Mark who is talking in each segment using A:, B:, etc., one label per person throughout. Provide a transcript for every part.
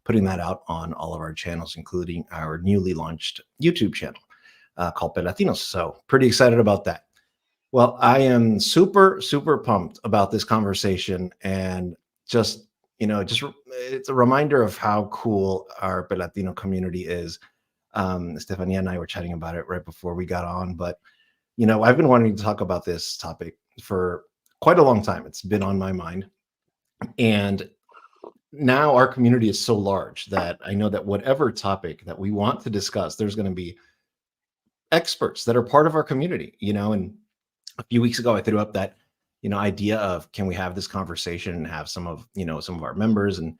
A: putting that out on all of our channels, including our newly launched YouTube channel called PeLatinos. So pretty excited about that. Well, I am super, super pumped about this conversation, and just, it's a reminder of how cool our PeLatino community is. Estefania and I were chatting about it right before we got on, but, I've been wanting to talk about this topic for quite a long time. It's been on my mind. And now our community is so large that I know that whatever topic that we want to discuss, there's going to be experts that are part of our community, and a few weeks ago, I threw up that, idea of, can we have this conversation and have some of our members and,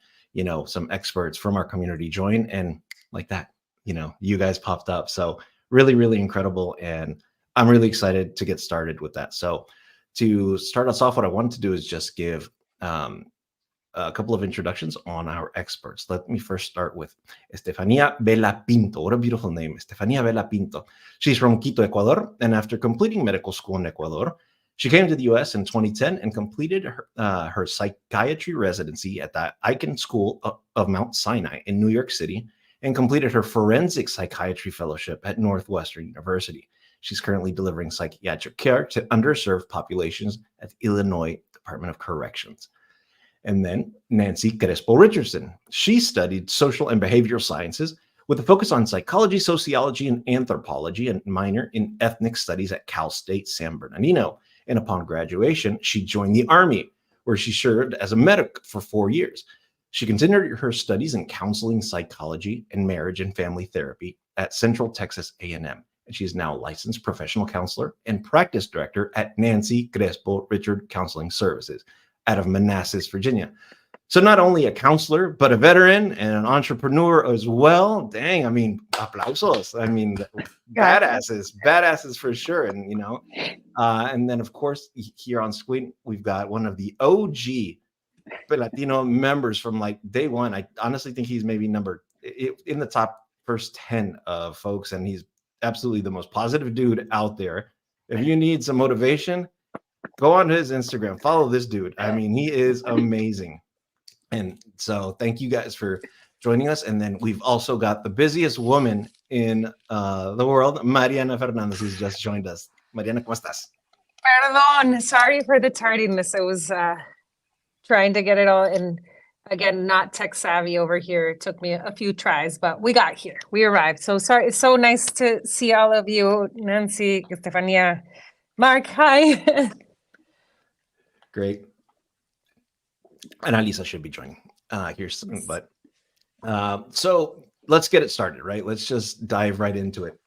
A: some experts from our community join, and like that, you guys popped up. So really, really incredible. And I'm really excited to get started with that. So to start us off, what I wanted to do is just give a couple of introductions on our experts. Let me first start with Estefania Vela Pinto. What a beautiful name, Estefania Vela Pinto. She's from Quito, Ecuador, and after completing medical school in Ecuador, she came to the U.S. in 2010 and completed her psychiatry residency at the Icahn School of Mount Sinai in New York City, and completed her forensic psychiatry fellowship at Northwestern University. She's currently delivering psychiatric care to underserved populations at the Illinois Department of Corrections. And then Nancy Crespo-Richardson. She studied social and behavioral sciences with a focus on psychology, sociology, and anthropology, and minor in ethnic studies at Cal State San Bernardino. And upon graduation, she joined the Army, where she served as a medic for 4 years. She continued her studies in counseling, psychology, and marriage and family therapy at Central Texas A&M. And she is now a licensed professional counselor and practice director at Nancy Crespo-Richardson Counseling Services out of Manassas, Virginia. So not only a counselor, but a veteran and an entrepreneur as well. Dang, I mean, aplausos. I mean, badasses for sure. And, and then of course, here on screen, we've got one of the OG Latino members from like day one. I honestly think he's maybe in the top first 10 of folks. And he's absolutely the most positive dude out there. If you need some motivation, go on his Instagram, follow this dude. I mean, he is amazing. And so thank you guys for joining us. And then we've also got the busiest woman in the world, Mariana Fernandez, who's just joined us. Mariana, ¿cómo estás?
B: Perdón, sorry for the tardiness. I was trying to get it all in. Again, not tech savvy over here. It took me a few tries, but we got here. We arrived. So sorry. It's so nice to see all of you. Nancy, Estefania, Mark, hi.
A: Great. Ana Lisa should be joining here soon, but so let's get it started, right? Let's just dive right into it.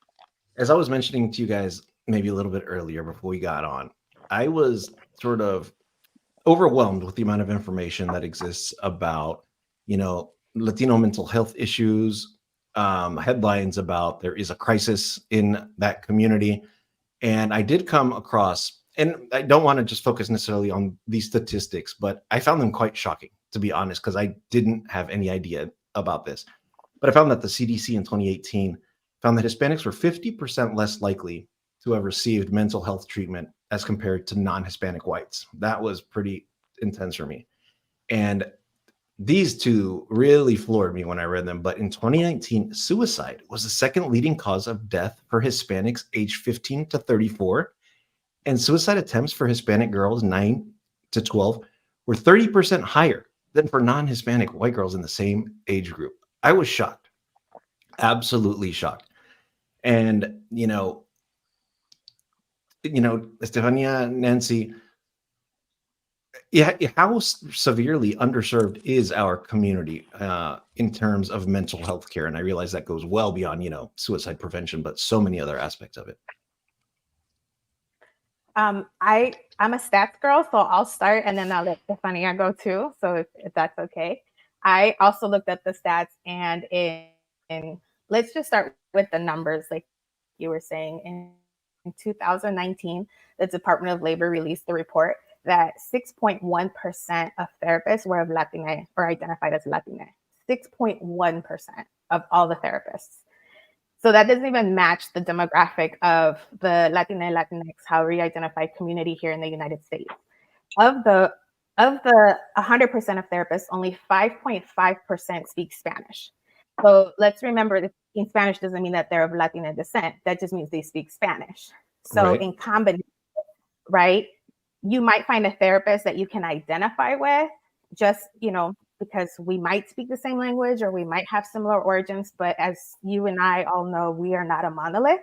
A: As I was mentioning to you guys maybe a little bit earlier before we got on, I was sort of overwhelmed with the amount of information that exists about, Latino mental health issues, headlines about there is a crisis in that community. And I did come across, and I don't want to just focus necessarily on these statistics, but I found them quite shocking, to be honest, because I didn't have any idea about this. But I found that the CDC in 2018 found that Hispanics were 50% less likely to have received mental health treatment as compared to non-Hispanic whites. That was pretty intense for me. And these two really floored me when I read them. But in 2019, suicide was the second leading cause of death for Hispanics aged 15 to 34. And suicide attempts for Hispanic girls 9 to 12 were 30% higher than for non-Hispanic white girls in the same age group. I was shocked, absolutely shocked. And, Estefania, Nancy, how severely underserved is our community in terms of mental health care? And I realize that goes well beyond, suicide prevention, but so many other aspects of it.
C: I'm a stats girl, so I'll start and then I'll let Estefania go too. So if that's okay. I also looked at the stats, and let's just start with the numbers, like you were saying. In 2019, the Department of Labor released the report that 6.1% of therapists were of Latina or identified as Latina. 6.1% of all the therapists. So that doesn't even match the demographic of the Latina and Latinx, however you identify community here in the United States. Of the of the 100% of therapists, only 5.5% speak Spanish. So let's remember that speaking Spanish doesn't mean that they're of Latina descent. That just means they speak Spanish. So
A: Right.
C: in combination, right, you might find a therapist that you can identify with just, because we might speak the same language or we might have similar origins. But as you and I all know, we are not a monolith.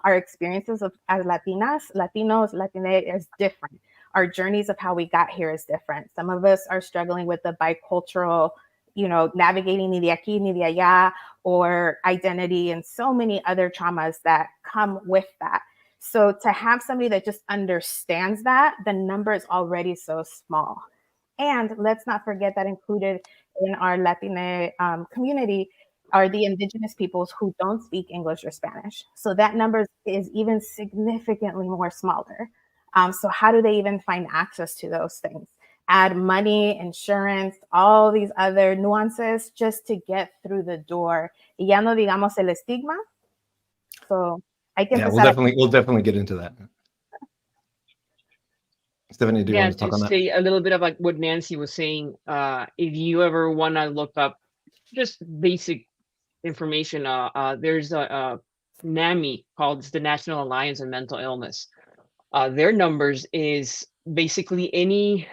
C: Our experiences as Latinas, Latinos, Latina is different. Our journeys of how we got here is different. Some of us are struggling with the bicultural, navigating ni de aquí, ni de allá, or identity, and so many other traumas that come with that. So to have somebody that just understands that, the number is already so small. And let's not forget that included in our Latina community are the indigenous peoples who don't speak English or Spanish. So that number is even significantly more smaller. So how do they even find access to those things? Add money, insurance, all these other nuances just to get through the door. Y ya no digamos el estigma. So I can.
A: Yeah, we'll definitely get into that. Stephanie, do you want to talk on that?
D: Say a little bit about what Nancy was saying. If you ever want to look up just basic information, there's a NAMI called the National Alliance on Mental Illness. Their numbers is basically any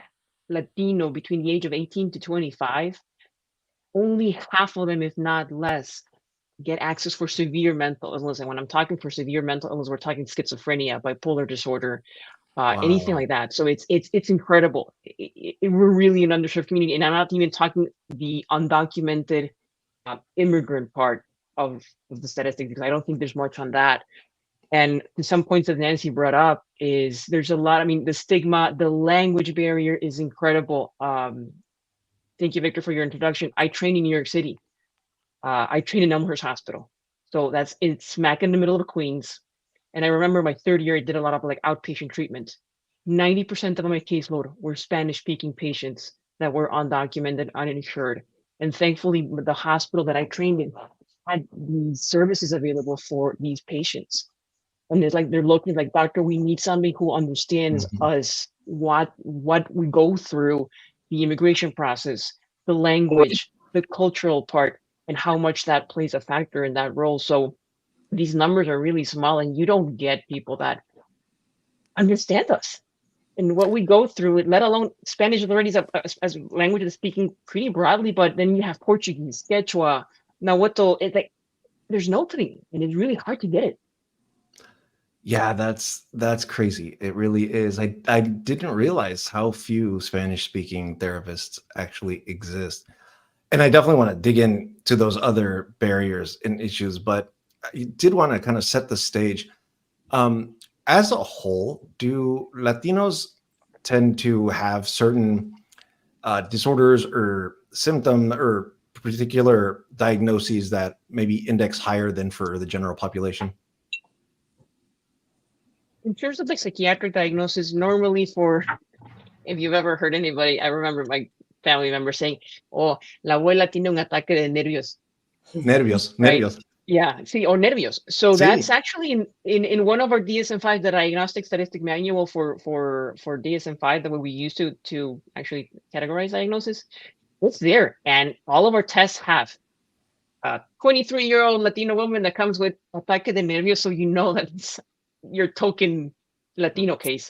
D: Latino between the age of 18 to 25, only half of them, if not less, get access for severe mental illness. And when I'm talking for severe mental illness, we're talking schizophrenia, bipolar disorder, anything like that. So it's incredible. We're really an underserved community, and I'm not even talking the undocumented immigrant part of the statistics, because I don't think there's much on that. And to some points that Nancy brought up is there's a lot. I mean, the stigma, the language barrier is incredible. Thank you, Victor, for your introduction. I train in New York City. I train in Elmhurst Hospital. So it's smack in the middle of Queens. And I remember my third year, I did a lot of outpatient treatment. 90% of my caseload were Spanish-speaking patients that were undocumented, uninsured. And thankfully, the hospital that I trained in had these services available for these patients. And it's they're looking doctor, we need somebody who understands us, what we go through, the immigration process, the language, the cultural part, and how much that plays a factor in that role. So these numbers are really small, and you don't get people that understand us and what we go through, let alone Spanish already as language is speaking pretty broadly, but then you have Portuguese, Quechua, Nahuatl. It's there's no thing, and it's really hard to get it.
A: Yeah, that's crazy. It really is. I didn't realize how few Spanish-speaking therapists actually exist. And I definitely want to dig into those other barriers and issues, but I did want to kind of set the stage. As a whole, do Latinos tend to have certain disorders or symptoms or particular diagnoses that maybe index higher than for the general population?
D: In terms of psychiatric diagnosis, normally if you've ever heard anybody, I remember my family member saying, "Oh, la abuela tiene un ataque de nervios."
A: Nervios,
D: Right?
A: nervios.
D: Yeah, see, or nervios. So
A: Sí.
D: that's actually in one of our DSM-5, the diagnostic statistic manual for DSM-5, the way we used to actually categorize diagnosis. It's there, and all of our tests have a 23-year-old Latino woman that comes with ataque de nervios, so you know that it's your token Latino case.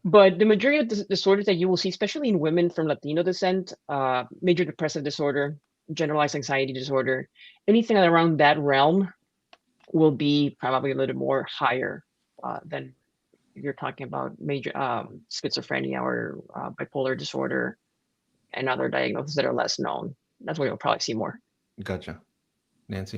D: But the majority of the disorders that you will see, especially in women from Latino descent, major depressive disorder, generalized anxiety disorder, anything around that realm will be probably a little more higher than if you're talking about major schizophrenia or bipolar disorder and other diagnoses that are less known. That's where you'll probably see more.
A: Gotcha. Nancy?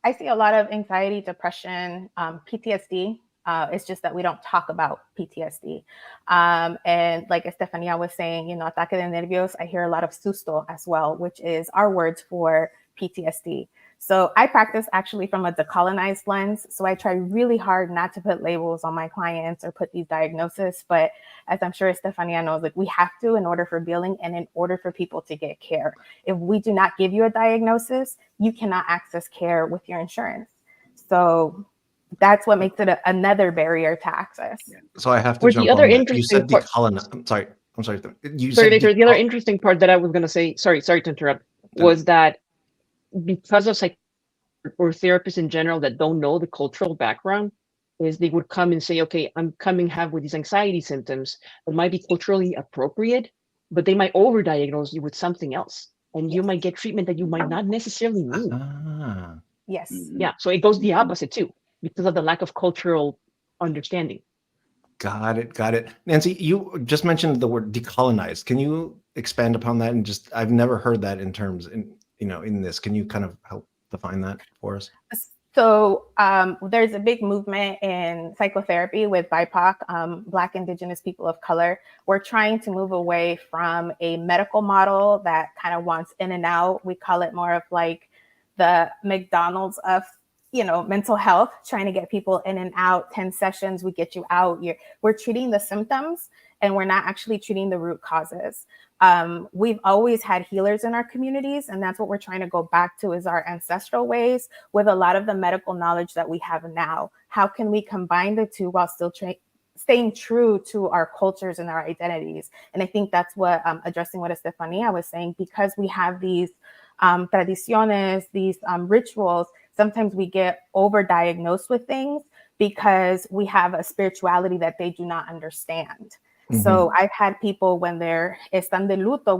C: I see a lot of anxiety, depression, PTSD. It's just that we don't talk about PTSD. And like Estefania was saying, ataque de nervios, I hear a lot of susto as well, which is our words for PTSD. So I practice actually from a decolonized lens. So I try really hard not to put labels on my clients or put these diagnoses. But as I'm sure Estefania knows, we have to in order for billing and in order for people to get care. If we do not give you a diagnosis, you cannot access care with your insurance. So that's what makes it another barrier to access.
A: So I have to jump on that. You said decolonize. I'm sorry. I'm sorry. You
D: Sorry,
A: said
D: Victor, the other interesting part that I was going to say, sorry to interrupt, was that because of or therapists in general that don't know the cultural background, is they would come and say, okay, I'm coming have with these anxiety symptoms that might be culturally appropriate, but they might overdiagnose you with something else. And you might get treatment that you might not necessarily need.
A: Ah,
C: Yes.
D: Yeah, so it goes the opposite too, because of the lack of cultural understanding.
A: got it. Got it. Nancy, you just mentioned the word decolonized. Can you expand upon that? And just, I've never heard that in terms in this. Can you kind of help define that for us?
C: So there's a big movement in psychotherapy with BIPOC, Black, Indigenous people of color. We're trying to move away from a medical model that kind of wants in and out. We call it more of like the McDonald's of, mental health, trying to get people in and out. 10 sessions, we get you out. We're treating the symptoms and we're not actually treating the root causes. We've always had healers in our communities, and that's what we're trying to go back to, is our ancestral ways with a lot of the medical knowledge that we have now. How can we combine the two while still staying true to our cultures and our identities? And I think that's what, addressing what Estefania was saying, because we have these tradiciones, these rituals, sometimes we get overdiagnosed with things because we have a spirituality that they do not understand. So I've had people when they're están de luto,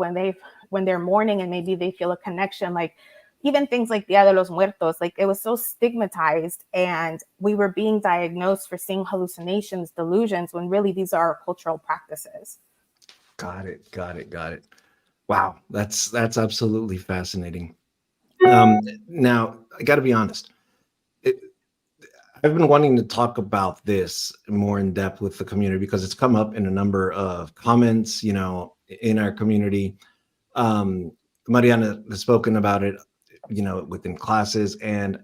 C: when they're mourning and maybe they feel a connection, like even things like Dia de los Muertos, like it was so stigmatized and we were being diagnosed for seeing hallucinations, delusions, when really these are our cultural practices.
A: Got it. Wow, that's absolutely fascinating. Now, I got to be honest. I've been wanting to talk about this more in depth with the community because it's come up in a number of comments, in our community. Mariana has spoken about it, within classes, and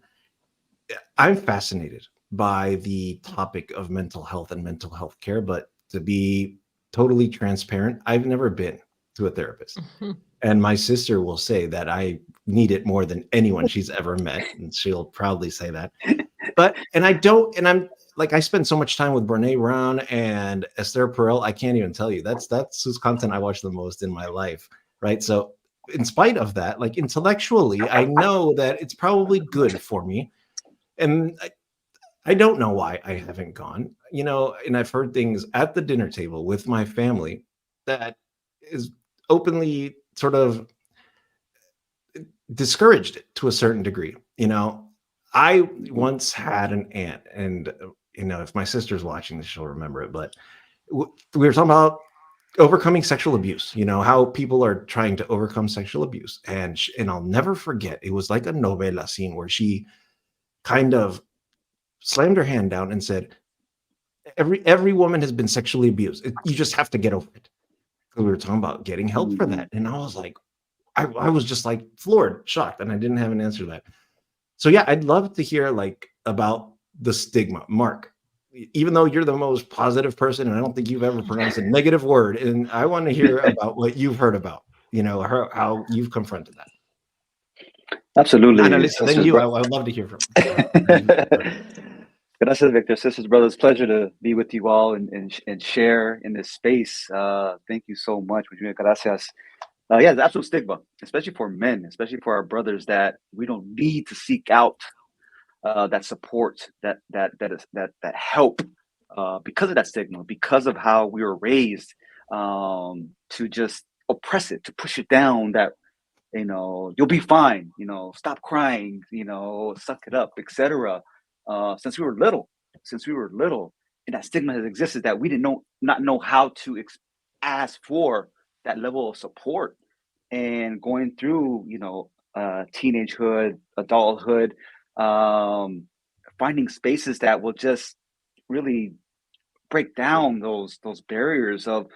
A: I'm fascinated by the topic of mental health and mental health care. But to be totally transparent, I've never been to a therapist. And my sister will say that I need it more than anyone she's ever met. And she'll proudly say that. And I'm like, I spend so much time with Brene Brown and Esther Perel. I can't even tell you. That's whose content I watch the most in my life. Right. So in spite of that, like intellectually, I know that it's probably good for me. And I don't know why I haven't gone, and I've heard things at the dinner table with my family that is openly sort of discouraged it to a certain degree. I once had an aunt, and if my sister's watching this, she'll remember it. But we were talking about overcoming sexual abuse. How people are trying to overcome sexual abuse, and I'll never forget. It was like a novela scene where she kind of slammed her hand down and said, "Every woman has been sexually abused. You just have to get over it." Because we were talking about getting help for that, and I was like, I was just like floored, shocked, and I didn't have an answer to that. So yeah, I'd love to hear about the stigma. Mark, even though you're the most positive person, and I don't think you've ever pronounced a negative word, and I want to hear about what you've heard about, how you've confronted that.
E: Absolutely.
A: Ana Lisa, then you, I would love to hear from.
E: Gracias, Victor. Sisters, brothers, pleasure to be with you all and share in this space. Thank you so much. Muchas gracias. Yeah, the absolute stigma, especially for men, especially for our brothers, that we don't need to seek out that support, that help, because of that stigma, because of how we were raised, to just oppress it, to push it down. That you'll be fine. Stop crying. Suck it up, etc. Since we were little, and that stigma has existed that we not know how to ask for that level of support. And going through, teenagehood, adulthood, finding spaces that will just really break down those barriers of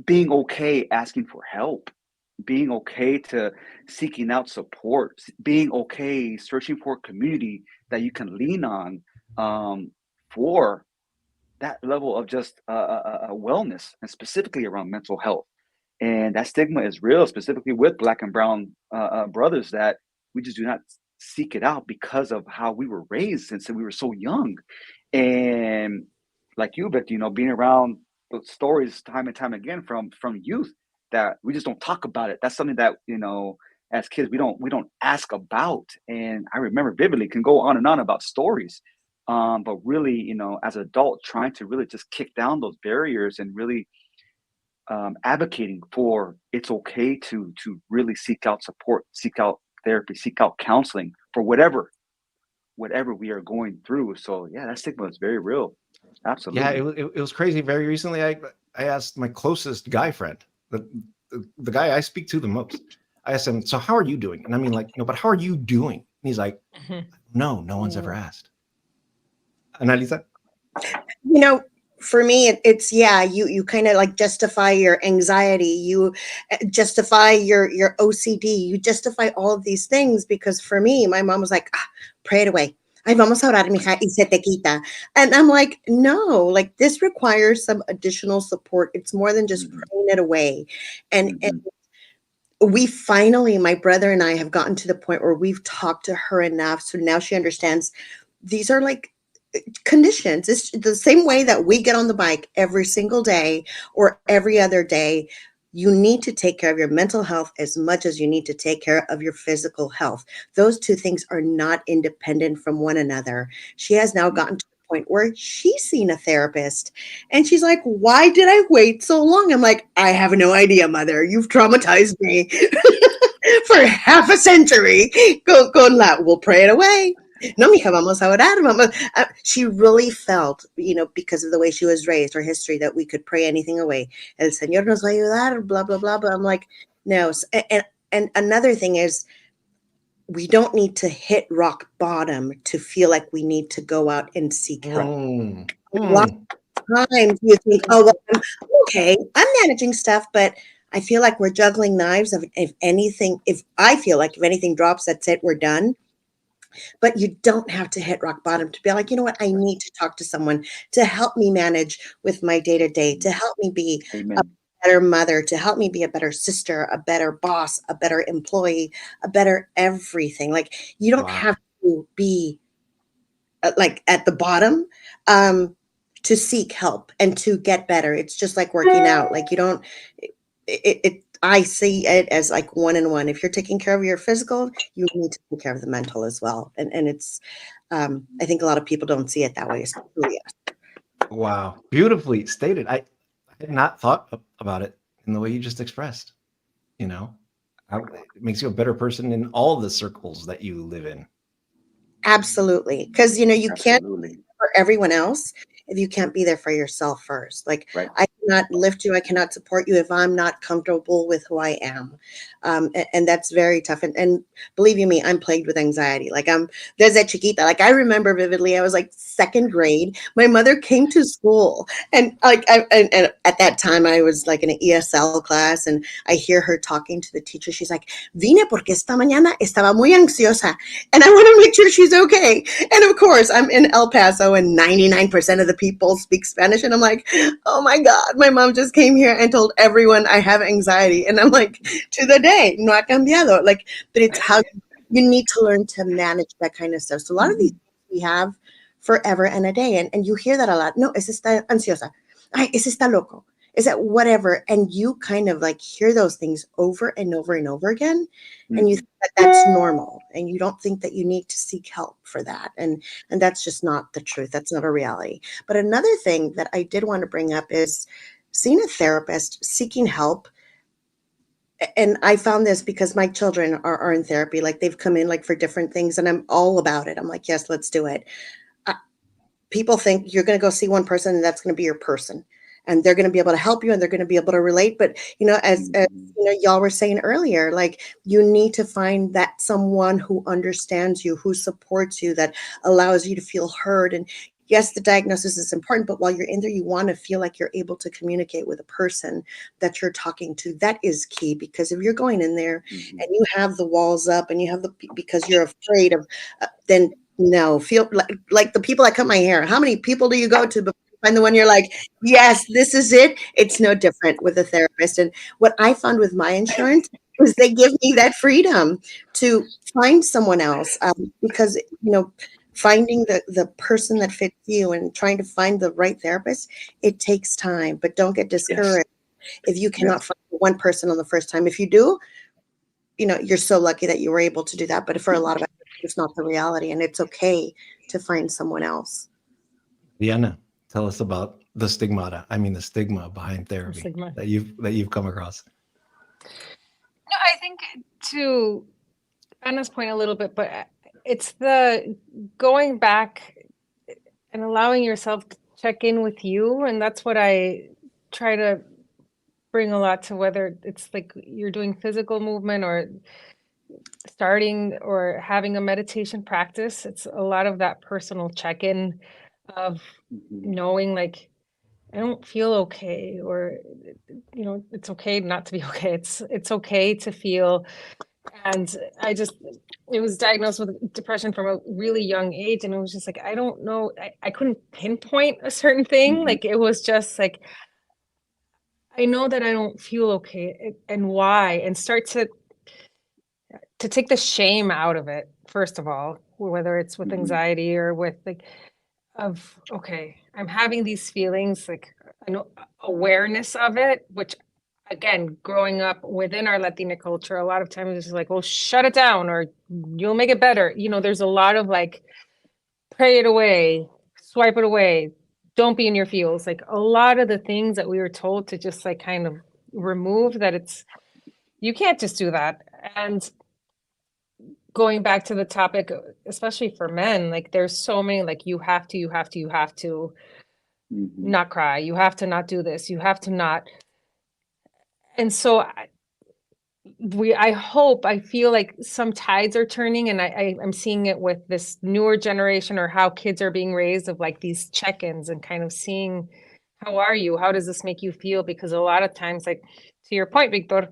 E: being okay asking for help, being okay to seeking out support, being okay searching for a community that you can lean on, for that level of just wellness, and specifically around mental health. And that stigma is real, specifically with Black and Brown brothers, that we just do not seek it out because of how we were raised since we were so young. And like you, Victor, being around those stories time and time again from youth that we just don't talk about it. That's something that, you know, as kids we don't ask about. And I remember vividly, can go on and on about stories. But really, you know, as an adult, trying to really just kick down those barriers and really advocating for it's okay to really seek out support, seek out therapy, seek out counseling for whatever we are going through. So yeah, that stigma is very real. Absolutely.
A: Yeah, it was crazy. Very recently, I asked my closest guy friend, the guy I speak to the most. I asked him, so how are you doing? And I mean, like, no, but how are you doing? And he's like, no one's ever asked. Ana Lisa?
F: You know, for me, it's you kind of like justify your anxiety, you justify your OCD, you justify all of these things, because for me, my mom was like, pray it away. Ay, vamos a orar, mija, y se te quita. And I'm like, no, like this requires some additional support. It's more than just praying it away. And we finally, my brother and I have gotten to the point where we've talked to her enough. So now she understands these are like conditions. It's the same way that we get on the bike every single day or every other day. You need to take care of your mental health as much as you need to take care of your physical health. Those two things are not independent from one another. She has now gotten to the point where she's seen a therapist and she's like, why did I wait so long? I'm like, I have no idea, mother. You've traumatized me for half a century. Go, we'll pray it away. No, mija, vamos a orar, mama. She really felt, you know, because of the way she was raised, her history, that we could pray anything away. El Señor nos va a ayudar, blah, blah, blah. But I'm like, no. And another thing is, we don't need to hit rock bottom to feel like we need to go out and seek help. A lot of times you think, oh, well, I'm okay, I'm managing stuff, but I feel like we're juggling knives. If anything drops, that's it, we're done. But you don't have to hit rock bottom to be like, you know what, I need to talk to someone to help me manage with my day-to-day, to help me be a better mother, to help me be a better sister, a better boss, a better employee, a better everything. Like, you don't have to be like at the bottom to seek help and to get better. It's just like working out. Like, you don't, I see it as like one and one. If you're taking care of your physical, you need to take care of the mental as well. And it's, I think a lot of people don't see it that way. So, yes.
A: Wow. Beautifully stated. I had not thought about it in the way you just expressed. You know, it makes you a better person in all the circles that you live in.
F: Absolutely. Because, you know, you can't for everyone else if you can't be there for yourself first. Like, I cannot lift you, I cannot support you if I'm not comfortable with who I am. And that's very tough. And believe you me, I'm plagued with anxiety. Like, there's that chiquita. Like, I remember vividly, I was like second grade. My mother came to school and like, and at that time I was like in an ESL class, and I hear her talking to the teacher. She's like, vine porque esta mañana estaba muy ansiosa and I want to make sure she's okay. And of course, I'm in El Paso and 99% of the people speak Spanish. And I'm like, oh my God, my mom just came here and told everyone I have anxiety. And I'm like, to the day, no ha cambiado. Like, but it's how you need to learn to manage that kind of stuff. So a lot of these things we have forever and a day. And you hear that a lot. No, es esta ansiosa. Ay, es esta loco. Is that whatever? And you kind of like hear those things over and over and over again. And you think that that's normal. And you don't think that you need to seek help for that. And that's just not the truth. That's not a reality. But another thing that I did want to bring up is seeing a therapist, seeking help. And I found this because my children are in therapy. Like, they've come in like for different things, and I'm all about it. I'm like, yes, let's do it. People think you're going to go see one person and that's going to be your person, and they're going to be able to help you and they're going to be able to relate. But, you know, as you know, y'all were saying earlier, like, you need to find that someone who understands you, who supports you, that allows you to feel heard. And yes, the diagnosis is important, but while you're in there, you want to feel like you're able to communicate with a person that you're talking to. That is key, because if you're going in there and you have the walls up and you have because you're afraid of, then no, feel like the people that cut my hair. How many people do you go to before you find the one you're like, yes, this is it? It's no different with a therapist. And what I found with my insurance is they give me that freedom to find someone else, because, you know, finding the person that fits you and trying to find the right therapist, it takes time, but don't get discouraged if you cannot find one person on the first time. If you do, you're so lucky that you were able to do that. But for a lot of us, it's not the reality, and it's okay to find someone else.
A: Diana, tell us about the stigma behind therapy
B: Stigma.
A: that you've come across.
B: No, I think to Anna's point a little bit, but it's the going back and allowing yourself to check in with you. And that's what I try to bring a lot to, whether it's like you're doing physical movement or starting or having a meditation practice. It's a lot of that personal check-in of knowing like, I don't feel okay, or, it's okay not to be okay. It's okay to feel. And it was diagnosed with depression from a really young age. And it was just like, I don't know, I couldn't pinpoint a certain thing. Like, it was just like, I know that I don't feel okay, and why, and start to take the shame out of it, first of all, whether it's with anxiety or with okay, I'm having these feelings, like, I know awareness of it, which again, growing up within our Latina culture, a lot of times it's like, well, shut it down or you'll make it better. There's a lot of like, pray it away, swipe it away, don't be in your feels. Like a lot of the things that we were told to just like kind of remove, that you can't just do that. And going back to the topic, especially for men, like there's so many, like you have to not cry. You have to not do this. You have to not. And so I feel like some tides are turning, and I'm seeing it with this newer generation, or how kids are being raised, of like these check-ins and kind of seeing, how are you? How does this make you feel? Because a lot of times, like to your point, Victor,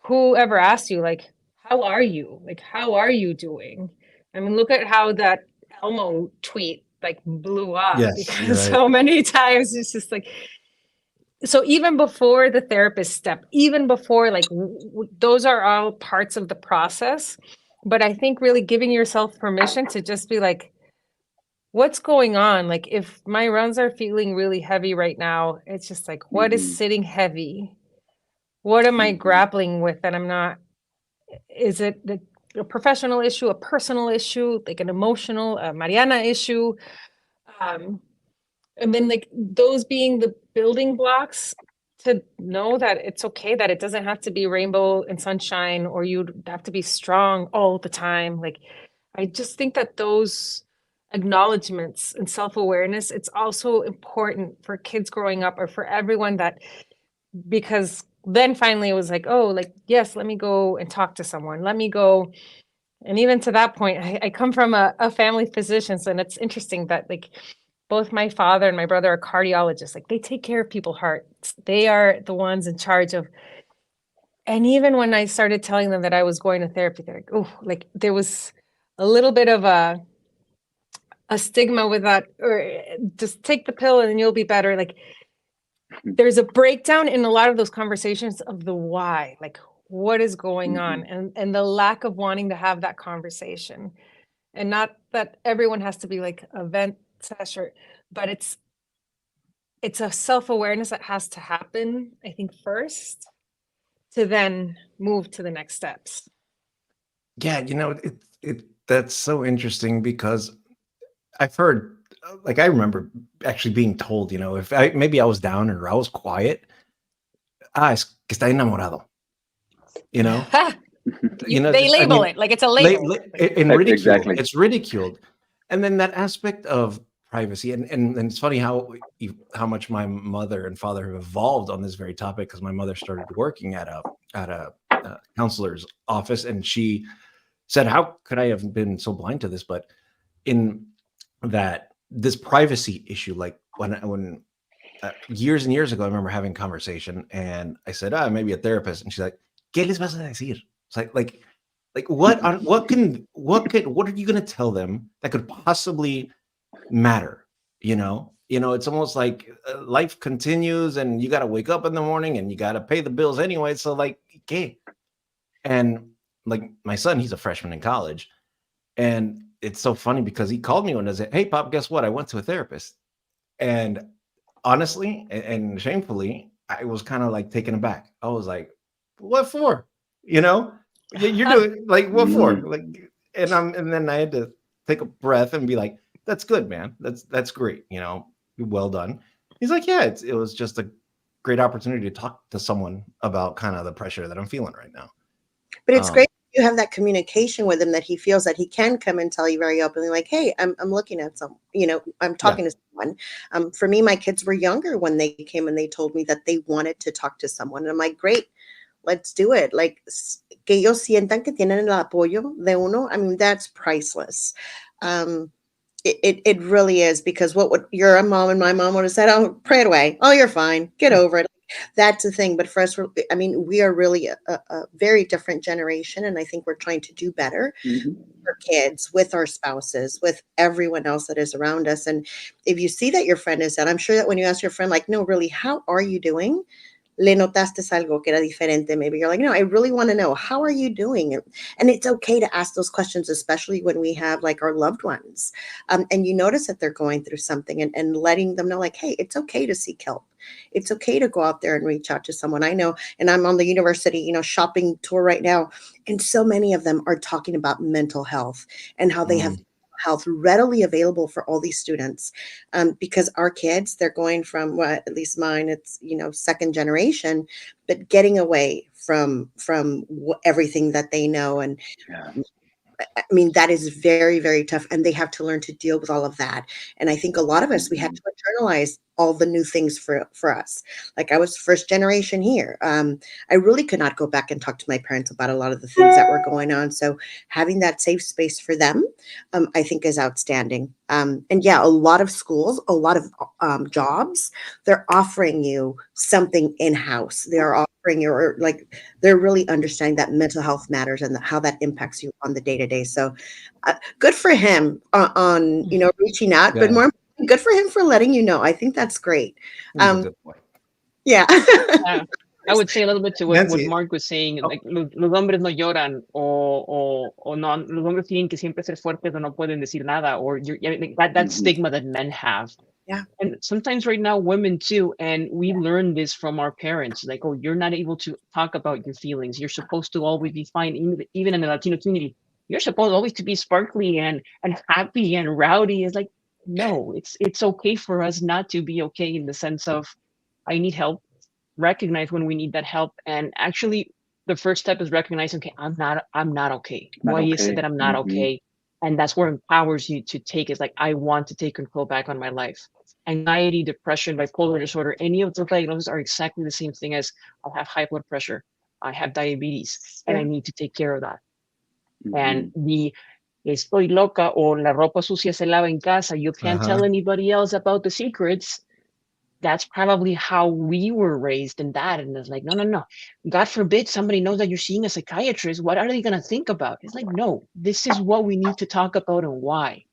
B: whoever asked you, like, how are you? Like, how are you doing? I mean, look at how that Elmo tweet like blew up,
A: Yes,
B: because
A: you're right.
B: so many times it's just like, so even before the therapist step, even before like those are all parts of the process. But I think really giving yourself permission to just be like, what's going on? Like if my runs are feeling really heavy right now, it's just like, what is sitting heavy? What am I grappling with that I'm not? Is it a professional issue, a personal issue, like an emotional Mariana issue? And then like those being the building blocks to know that it's okay, that it doesn't have to be rainbow and sunshine, or you'd have to be strong all the time. Like, I just think that those acknowledgements and self-awareness, it's also important for kids growing up, or for everyone, that, because then finally it was like, oh, like, yes, let me go and talk to someone. Let me go. And even to that point, I come from a family physician. And it's interesting that like both my father and my brother are cardiologists. Like they take care of people's hearts. They are the ones in charge of. And even when I started telling them that I was going to therapy, they're like, oh, like there was a little bit of a stigma with that, or just take the pill and you'll be better. Like there's a breakdown in a lot of those conversations of the why, like what is going on, and the lack of wanting to have that conversation. And not that everyone has to be like a vent session, but it's a self-awareness that has to happen, I think, first, to then move to the next steps.
A: Yeah, that's so interesting, because I've heard, like, I remember actually being told, if maybe I was down or I was quiet, es que está enamorado,
B: They label it like it's a label.
A: In ridicule.
E: Exactly.
A: It's ridiculed. And then that aspect of privacy, and it's funny how much my mother and father have evolved on this very topic, because my mother started working at a counselor's office, and she said, how could I have been so blind to this? But in that, this privacy issue, like when years and years ago, I remember having a conversation, and I said, maybe a therapist, and she's like, ¿Qué les vas a decir? It's like what are you going to tell them that could possibly matter? It's almost like life continues, and you got to wake up in the morning, and you got to pay the bills anyway. So like, ¿qué? And like my son, he's a freshman in college, and it's so funny because he called me one day and said, "Hey, Pop, guess what? I went to a therapist." And honestly and shamefully, I was kind of like taken aback. I was like, "What for?" You know, you're doing like what for? Like, and then I had to take a breath and be like, "That's good, man. That's great. You know, well done." He's like, "Yeah, it was just a great opportunity to talk to someone about kind of the pressure that I'm feeling right now."
F: But it's great you have that communication with him, that he feels that he can come and tell you very openly, like, "Hey, I'm looking at some, you know, I'm talking to someone." For me, my kids were younger when they came and they told me that they wanted to talk to someone. And I'm like, "Great, let's do it." Like, que ellos sientan que tienen el apoyo de uno. I mean, that's priceless. It really is, because what would your mom and my mom would have said? "Oh, pray it away. Oh, you're fine. Get over it." That's the thing. But for us, I mean, we are really a very different generation, and I think we're trying to do better for kids, with our spouses, with everyone else that is around us. And if you see that your friend is that, I'm sure that when you ask your friend, like, "No, really, how are you doing?" Le notaste algo que era diferente. Maybe you're like, "No, I really want to know, how are you doing?" And it's okay to ask those questions, especially when we have like our loved ones. And you notice that they're going through something, and letting them know, like, "Hey, it's okay to seek help. It's okay to go out there and reach out to someone." I know, and I'm on the university, you know, shopping tour right now. And so many of them are talking about mental health and how they have health readily available for all these students, because our kids, they're going from, what, at least mine, it's, you know, second generation, but getting away from everything that they know. And I mean, that is very, very tough, and they have to learn to deal with all of that. And I think a lot of us, we have to internalize all the new things for us. Like, I was first generation here. I really could not go back and talk to my parents about a lot of the things that were going on. So having that safe space for them, I think, is outstanding. And yeah, a lot of schools, a lot of jobs, they're offering you something in-house. They're offering you, or like, they're really understanding that mental health matters and how that impacts you on the day-to-day. So good for him on, you know, reaching out, but more good for him for letting you know. I think that's great.
A: That's a good point.
F: Yeah.
D: I would say a little bit to what
A: Nancy.
D: Mark was saying, like, los hombres no lloran, o no, los hombres tienen que siempre ser fuertes o no pueden decir nada, or that stigma that men have.
F: Yeah.
D: And sometimes right now, women too, and we learn this from our parents, like, "Oh, you're not able to talk about your feelings. You're supposed to always be fine." Even in the Latino community, you're supposed always to be sparkly and happy and rowdy. It's like, no, it's okay for us not to be okay, in the sense of, I need help, recognize when we need that help. And actually, the first step is recognizing, okay, I'm not okay. Why is it that I'm not okay? And that's where it empowers you to take, is like, I want to take control back on my life. Anxiety, depression, bipolar disorder, any of those diagnoses are exactly the same thing as, I have high blood pressure, I have diabetes, and I need to take care of that. And the estoy loca, or la ropa sucia se lava en casa, you can't tell anybody else about the secrets. That's probably how we were raised in that. And it's like, no. God forbid somebody knows that you're seeing a psychiatrist. What are they going to think about? It's like, no, this is what we need to talk about and why.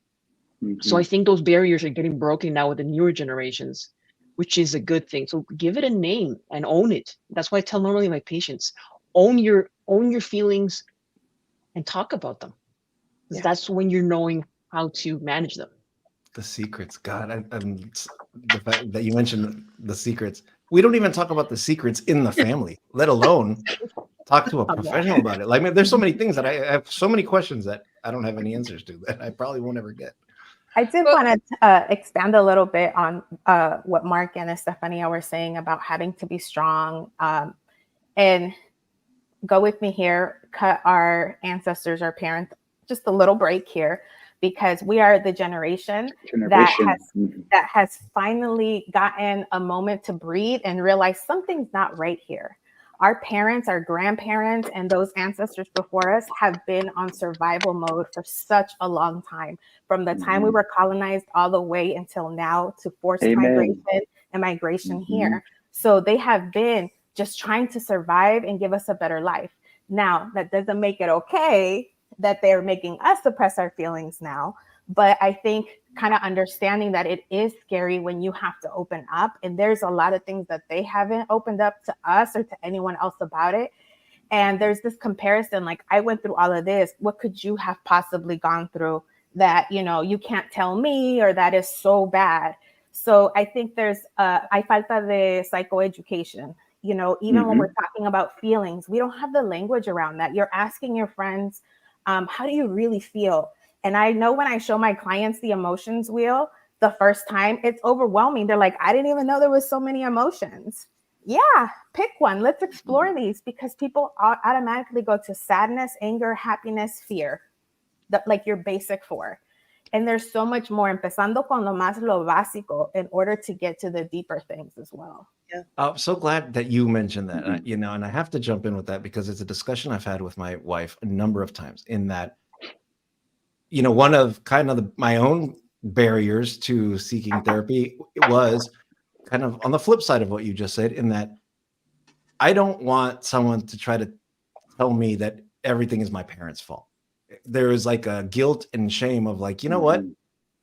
D: So I think those barriers are getting broken now with the newer generations, which is a good thing. So give it a name and own it. That's why I tell normally my patients, own your feelings and talk about them.
F: Yeah.
D: That's when you're knowing how to manage them.
A: The secrets, God, the fact that you mentioned the secrets. We don't even talk about the secrets in the family, let alone talk to a professional about it. Like, man, there's so many things that I have, so many questions that I don't have any answers to, that I probably won't ever get.
C: I did want to expand a little bit on what Mark and Estefania were saying about having to be strong, and go with me here, cut our ancestors, our parents, just a little break here, because we are the generation that has finally gotten a moment to breathe and realize something's not right here. Our parents, our grandparents, and those ancestors before us have been on survival mode for such a long time, from the time we were colonized all the way until now, to forced migration and migration here. So they have been just trying to survive and give us a better life. Now, that doesn't make it okay that they're making us suppress our feelings now. But I think kind of understanding that it is scary when you have to open up. And there's a lot of things that they haven't opened up to us or to anyone else about it. And there's this comparison, like, I went through all of this. What could you have possibly gone through that, you know, you can't tell me, or that is so bad. So I think there's hay falta de psychoeducation. You know, even when we're talking about feelings, we don't have the language around that. You're asking your friends, how do you really feel? And I know when I show my clients the emotions wheel the first time, it's overwhelming. They're like, I didn't even know there was so many emotions. Yeah, pick one. Let's explore these, because people automatically go to sadness, anger, happiness, fear, like your basic four. And there's so much more, empezando con lo más lo básico, in order to get to the deeper things as well.
A: Yeah. I'm so glad that you mentioned that, you know, and I have to jump in with that because it's a discussion I've had with my wife a number of times, in that, you know, one of kind of my own barriers to seeking therapy was kind of on the flip side of what you just said, in that I don't want someone to try to tell me that everything is my parents' fault. There is like a guilt and shame of like, you know what?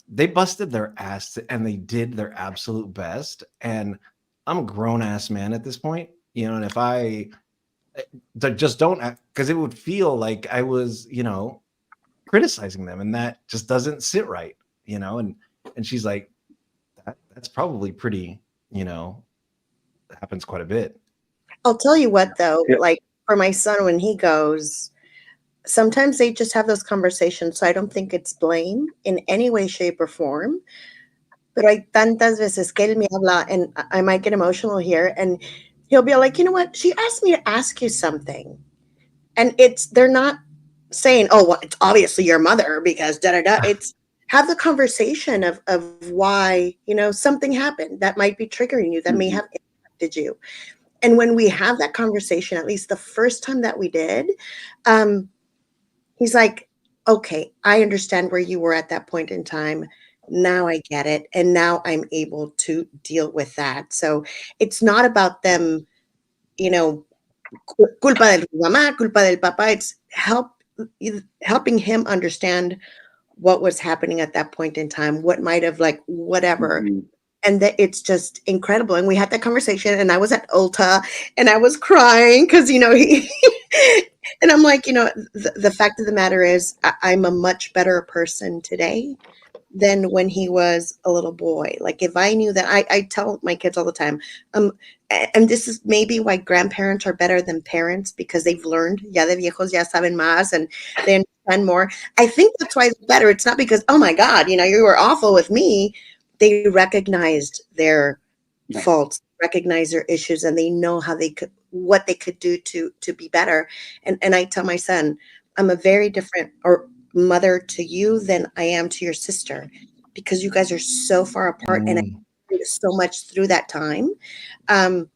A: They busted their ass and they did their absolute best. And I'm a grown ass man at this point, you know, and if I just don't, because it would feel like I was, you know, criticizing them, and that just doesn't sit right, you know. And she's like, that's probably pretty, you know, happens quite a bit.
F: I'll tell you what, though, like for my son, when he goes, sometimes they just have those conversations. So I don't think it's blame in any way, shape, or form. Pero hay tantas veces que él me habla, and I might get emotional here, and he'll be like, you know what? She asked me to ask you something. And they're not saying, oh, well, it's obviously your mother because da-da-da. It's have the conversation of why, you know, something happened that might be triggering you, that may have impacted you. And when we have that conversation, at least the first time that we did, he's like, okay, I understand where you were at that point in time. Now I get it. And now I'm able to deal with that. So it's not about them, you know, culpa de mamá, culpa del papá. It's helping him understand what was happening at that point in time, what might have, like, whatever. And that it's just incredible. And we had that conversation, and I was at Ulta and I was crying because, you know, he and I'm like, you know, the fact of the matter is I'm a much better person today than when he was a little boy. Like, if I knew that, I tell my kids all the time, and this is maybe why grandparents are better than parents, because they've learned, ya de viejos ya saben más, and they understand more. I think that's why it's better. It's not because, oh my God, you know, you were awful with me. They recognized their faults, recognize their issues, and they know how they could, what they could do to be better. And I tell my son, I'm a very different mother to you than I am to your sister, because you guys are so far apart, and I learned so much through that time, that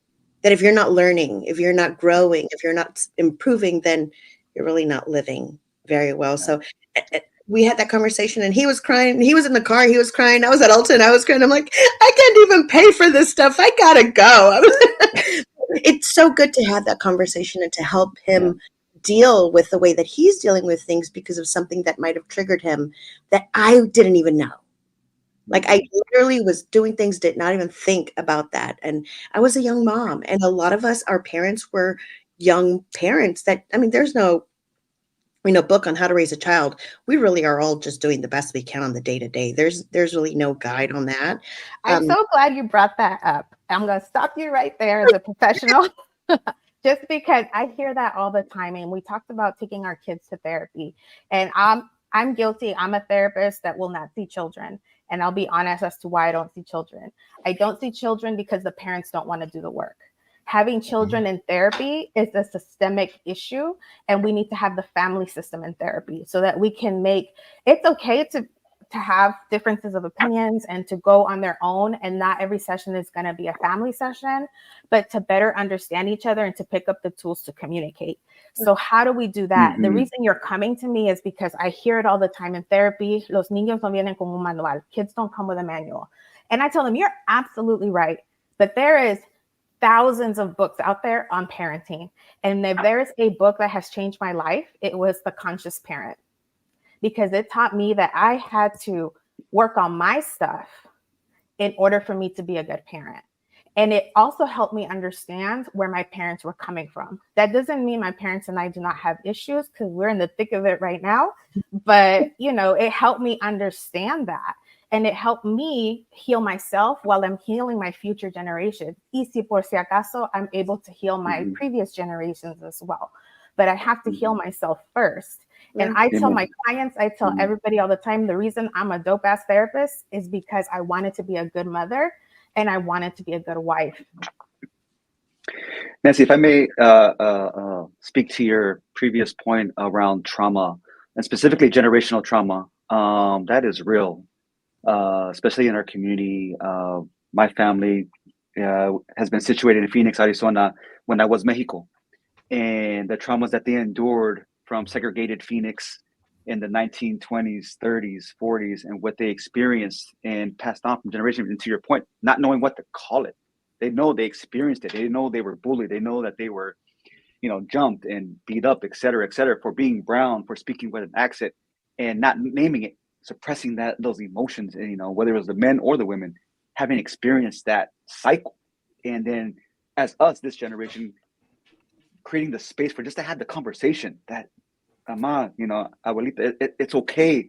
F: if you're not learning, if you're not growing, if you're not improving, then you're really not living very well. So we had that conversation, and he was crying. He was in the car. He was crying. I was at Ulta and I was crying. I'm like, I can't even pay for this stuff. I gotta go. It's so good to have that conversation and to help him deal with the way that he's dealing with things because of something that might have triggered him that I didn't even know. Like, I literally was doing things, did not even think about that. And I was a young mom, and a lot of us, our parents were young parents that, I mean, there's no, you know, book on how to raise a child. We really are all just doing the best we can on the day-to-day. There's really no guide on that.
C: I'm so glad you brought that up. I'm going to stop you right there as a professional, just because I hear that all the time. And we talked about taking our kids to therapy, and I'm guilty. I'm a therapist that will not see children. And I'll be honest as to why I don't see children. I don't see children because the parents don't want to do the work. Having children in therapy is a systemic issue, and we need to have the family system in therapy so that we can make it's okay to have differences of opinions and to go on their own. And not every session is going to be a family session, but to better understand each other and to pick up the tools to communicate. So how do we do that? The reason you're coming to me is because I hear it all the time in therapy. Los niños no vienen con un manual. Kids don't come with a manual. And I tell them, you're absolutely right. But there is thousands of books out there on parenting. And if there's a book that has changed my life, it was The Conscious Parent, because it taught me that I had to work on my stuff in order for me to be a good parent. And it also helped me understand where my parents were coming from. That doesn't mean my parents and I do not have issues, because we're in the thick of it right now. But, it helped me understand that. And it helped me heal myself while I'm healing my future generation. Y si por si acaso, I'm able to heal my previous generations as well. But I have to heal myself first. And I tell my clients, I tell everybody all the time, the reason I'm a dope ass therapist is because I wanted to be a good mother and I wanted to be a good wife.
E: Nancy, if I may speak to your previous point around trauma, and specifically generational trauma, that is real, especially in our community. My family has been situated in Phoenix, Arizona, when I was Mexico. And the traumas that they endured from segregated Phoenix in the 1920s, 30s, 40s, and what they experienced and passed on from generation. And to your point, not knowing what to call it. They know they experienced it. They know they were bullied. They know that they were, jumped and beat up, et cetera, for being brown, for speaking with an accent and not naming it, suppressing those emotions, and, whether it was the men or the women, having experienced that cycle. And then as us, this generation, creating the space for just to have the conversation that, Ama, abuelita, it's okay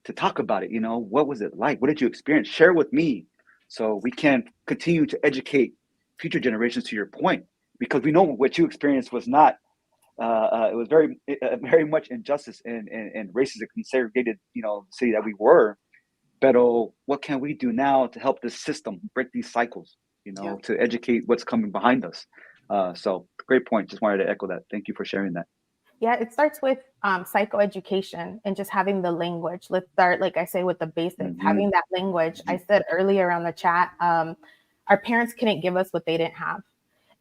E: to talk about it. What was it like? What did you experience? Share with me so we can continue to educate future generations, to your point, because we know what you experienced was not, it was very much injustice and racist and segregated, city that we were. But what can we do now to help this system break these cycles, to educate what's coming behind us? So great point. Just wanted to echo that. Thank you for sharing that.
C: Yeah, it starts with psychoeducation and just having the language. Let's start, like I say, with the basics, having that language. I said earlier on the chat, our parents couldn't give us what they didn't have.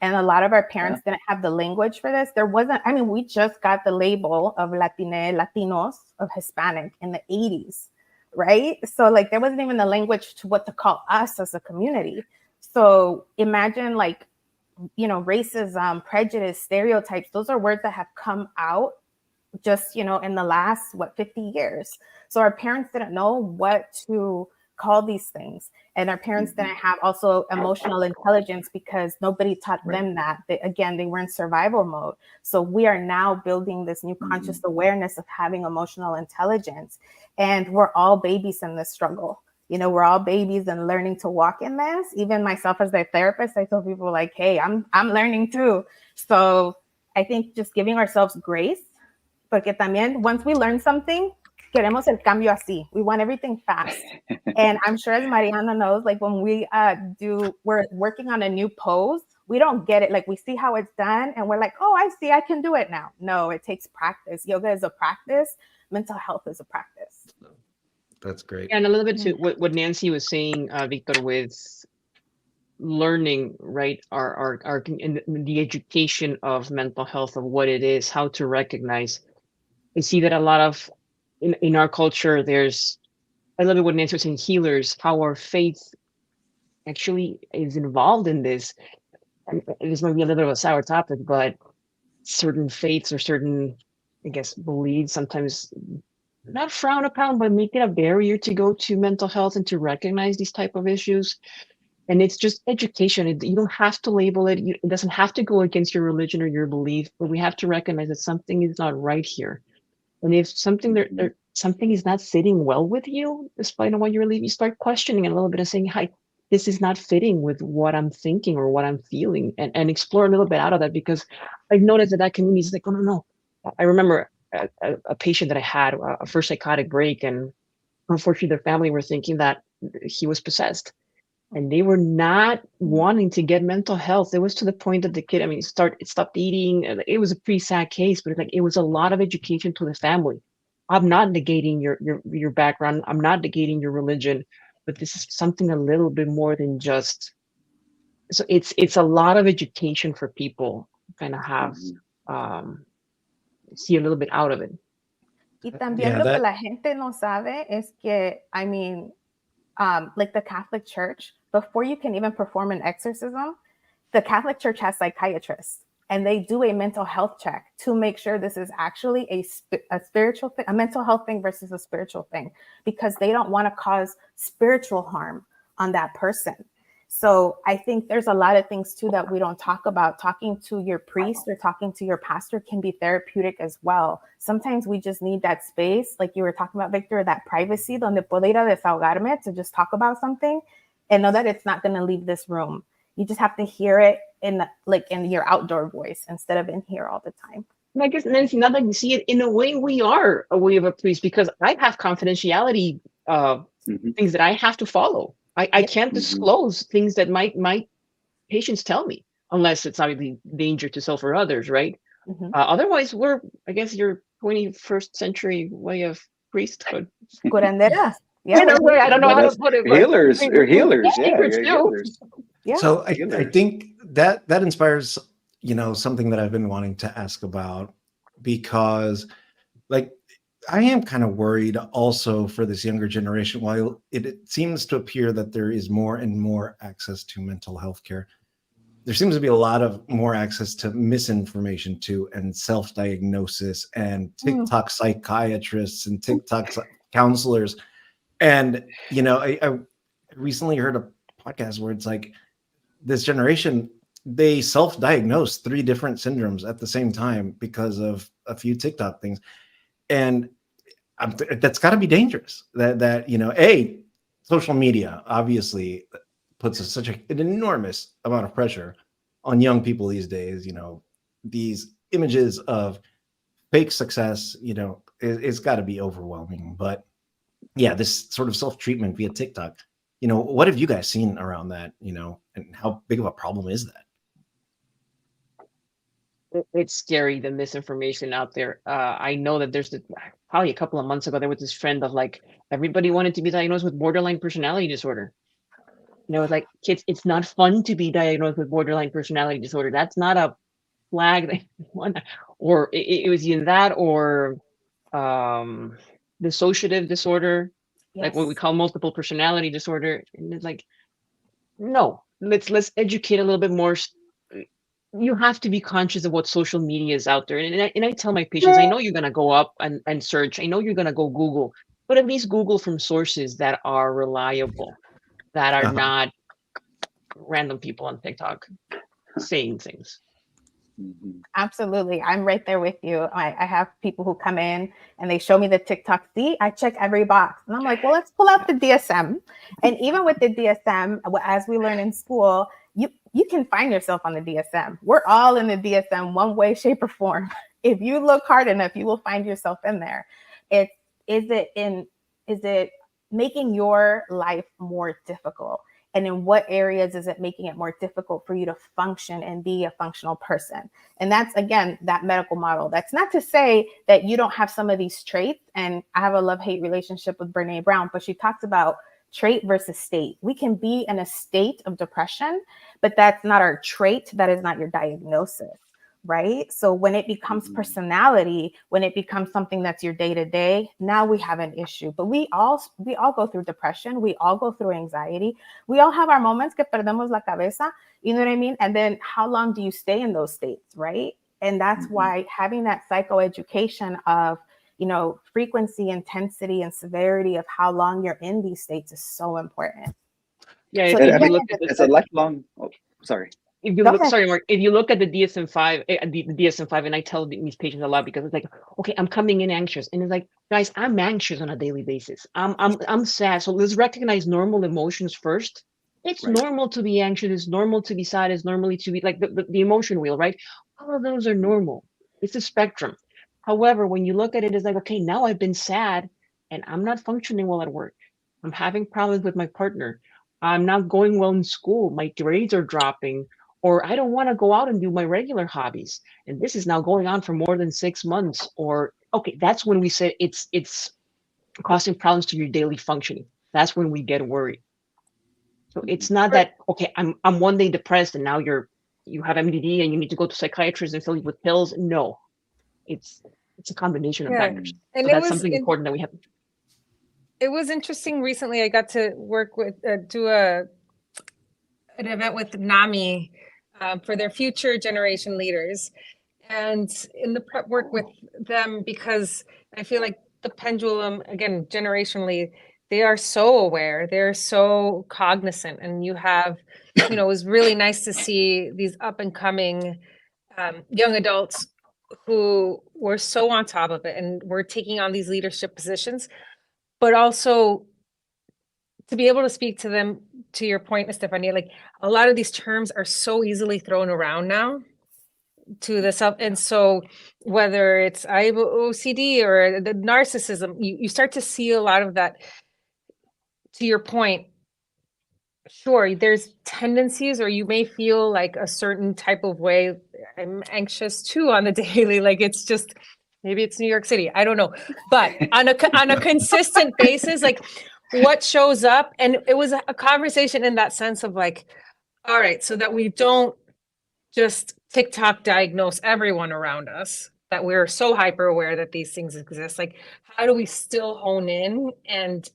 C: And a lot of our parents didn't have the language for this. There wasn't, we just got the label of Latinos, of Hispanic in the 80s, right? So like there wasn't even the language to what to call us as a community. So imagine racism, prejudice, stereotypes, those are words that have come out just, in the last, 50 years. So our parents didn't know what to call these things. And our parents didn't have also emotional intelligence because nobody taught them that. They were in survival mode. So we are now building this new conscious awareness of having emotional intelligence. And we're all babies in this struggle. We're all babies and learning to walk in this. Even myself as a therapist, I tell people like, hey, I'm learning too. So I think just giving ourselves grace, porque también once we learn something, queremos el cambio así. We want everything fast. And I'm sure as Mariana knows, like when we're working on a new pose, we don't get it. Like we see how it's done and we're like, oh, I see, I can do it now. No, it takes practice. Yoga is a practice. Mental health is a practice.
A: That's great.
D: And a little bit to what Nancy was saying, Victor, with learning, right? Our in the education of mental health, of what it is, how to recognize. I see that a lot of in our culture, there's a little bit what Nancy was saying, healers, how our faith actually is involved in this. And this might be a little bit of a sour topic, but certain faiths or certain, I guess, beliefs sometimes not frown upon, but make it a barrier to go to mental health and to recognize these type of issues. And it's just education. You don't have to label it. It doesn't have to go against your religion or your belief, but we have to recognize that something is not right here. And if something something is not sitting well with you, despite what you believe, you start questioning it a little bit and saying, hi, this is not fitting with what I'm thinking or what I'm feeling, and explore a little bit out of that, because I've noticed that community is like, oh, no. I remember a patient that I had a first psychotic break, and unfortunately their family were thinking that he was possessed, and they were not wanting to get mental health. It was to the point that the kid, stopped eating. It was a pretty sad case, but it was a lot of education to the family. I'm not negating your background. I'm not negating your religion, but this is something a little bit more than just. So it's a lot of education for people kind of have see a little bit out of it.
C: Y también lo que la gente no sabe es que, like the Catholic Church, before you can even perform an exorcism, the Catholic Church has psychiatrists, and they do a mental health check to make sure this is actually a spiritual thing, a mental health thing versus a spiritual thing, because they don't want to cause spiritual harm on that person. So I think there's a lot of things too that we don't talk about. Talking to your priest or talking to your pastor can be therapeutic as well. Sometimes we just need that space, like you were talking about, Victor, that privacy, donde puedo ir a desahogarme, to just talk about something and know that it's not going to leave this room. You just have to hear it in your outdoor voice instead of in here all the time.
D: And I guess, Nancy, now that you see it, in a way, we are a way of a priest, because I have confidentiality things that I have to follow. I can't disclose things that my patients tell me, unless it's obviously danger to self or others, right? Otherwise, I guess, your 21st century way of priesthood.
C: Curanderas.
D: Yeah, I don't know how to put it.
E: Healers, or healers, yeah,
D: secrets
E: you're
D: too.
E: healers.
C: Yeah.
A: So I think that inspires, something that I've been wanting to ask about, because like I am kind of worried also for this younger generation. While it seems to appear that there is more and more access to mental health care, there seems to be a lot of more access to misinformation too, and self-diagnosis, and TikTok psychiatrists and TikTok counselors. And, I recently heard a podcast where it's like this generation, they self-diagnose 3 different syndromes at the same time because of a few TikTok things. And that's got to be dangerous. That social media obviously puts such an enormous amount of pressure on young people these days. These images of fake success, it's got to be overwhelming. But yeah, this sort of self-treatment via TikTok, what have you guys seen around that, and how big of a problem is that?
D: It's scary, the misinformation out there. I know that there's probably a couple of months ago, there was this trend of like, everybody wanted to be diagnosed with borderline personality disorder. It's like, kids, it's not fun to be diagnosed with borderline personality disorder. That's not a flag that you want. Or it was either that or dissociative disorder, like what we call multiple personality disorder. And it's like, no, let's educate a little bit more. You have to be conscious of what social media is out there. And I tell my patients, I know you're going to go up and search. I know you're going to go Google, but at least Google from sources that are reliable, that are not random people on TikTok saying things.
C: Absolutely. I'm right there with you. I have people who come in and they show me the TikTok. See, I check every box. And I'm like, well, let's pull out the DSM. And even with the DSM, as we learn in school, you can find yourself on the DSM. We're all in the DSM one way, shape, or form. If you look hard enough, you will find yourself in there. Is it making your life more difficult? And in what areas is it making it more difficult for you to function and be a functional person? And that's, again, that medical model. That's not to say that you don't have some of these traits. And I have a love-hate relationship with Brene Brown, but she talks about trait versus state. We can be in a state of depression, but that's not our trait. That is not your diagnosis, right? So when it becomes personality, when it becomes something that's your day-to-day, now we have an issue. But we all go through depression. We all go through anxiety. We all have our moments que perdemos la cabeza, you know what I mean? And then how long do you stay in those states, right? And that's why having that psychoeducation of, frequency, intensity, and severity of how long you're in these states is so important.
D: Yeah,
C: So
E: it's a lifelong. Oh, sorry.
D: If you look, sorry, Mark, if you look at the DSM-5, the DSM-5, and I tell these patients a lot, because it's like, okay, I'm coming in anxious, and it's like, guys, I'm anxious on a daily basis. I'm sad. So let's recognize normal emotions first. It's normal to be anxious. It's normal to be sad. It's normally to be like the emotion wheel, right? All of those are normal. It's a spectrum. However, when you look at it, it's like, okay, now I've been sad and I'm not functioning well at work. I'm having problems with my partner. I'm not going well in school. My grades are dropping, or I don't want to go out and do my regular hobbies. And this is now going on for more than 6 months. Or, okay, that's when we say it's causing problems to your daily functioning. That's when we get worried. So it's not that, okay, I'm one day depressed and now you have MDD and you need to go to psychiatrist and fill you with pills. No, it's a combination of factors.
B: And
D: so that's something important that we have.
B: It was interesting recently. I got to work with do an event with NAMI for their future generation leaders, and in the prep work with them, because I feel like the pendulum, again, generationally, they are so aware, they're so cognizant, and you have, it was really nice to see these up and coming young adults who were so on top of it and were taking on these leadership positions, but also to be able to speak to them, to your point, Estefania, like a lot of these terms are so easily thrown around now to the self. And so whether it's OCD or the narcissism, you start to see a lot of that. To your point, sure, there's tendencies, or you may feel like a certain type of way. I'm anxious too on the daily, like it's just, maybe it's New York City, I don't know. But on a consistent basis, like what shows up, and it was a conversation in that sense of like, all right, so that we don't just TikTok diagnose everyone around us, that we're so hyper aware that these things exist. Like, how do we still hone in and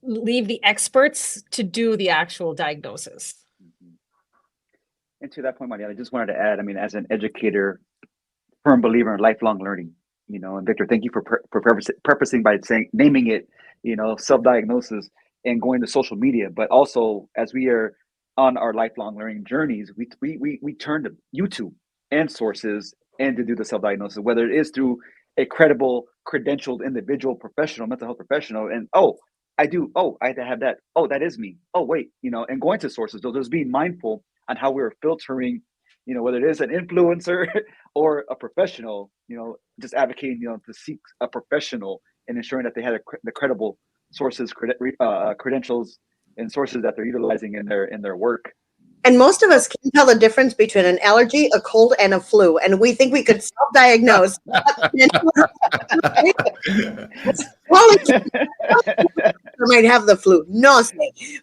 B: leave the experts to do the actual diagnosis?
E: And to that point, Mariana, I just wanted to add, I mean, as an educator, firm believer in lifelong learning, and Victor, thank you for purposing by naming it, self-diagnosis and going to social media. But also, as we are on our lifelong learning journeys, we turn to YouTube and sources and to do the self-diagnosis, whether it is through a credible, credentialed individual professional, mental health professional, and I have that. Oh, that is me. Oh, wait, and going to sources, though, just being mindful on how we're filtering, whether it is an influencer or a professional, just advocating, to seek a professional and ensuring that they had the credible sources, credentials, and sources that they're utilizing in their work.
F: And most of us can tell the difference between an allergy, a cold, and a flu. And we think we could self-diagnose. Might have the flu. No,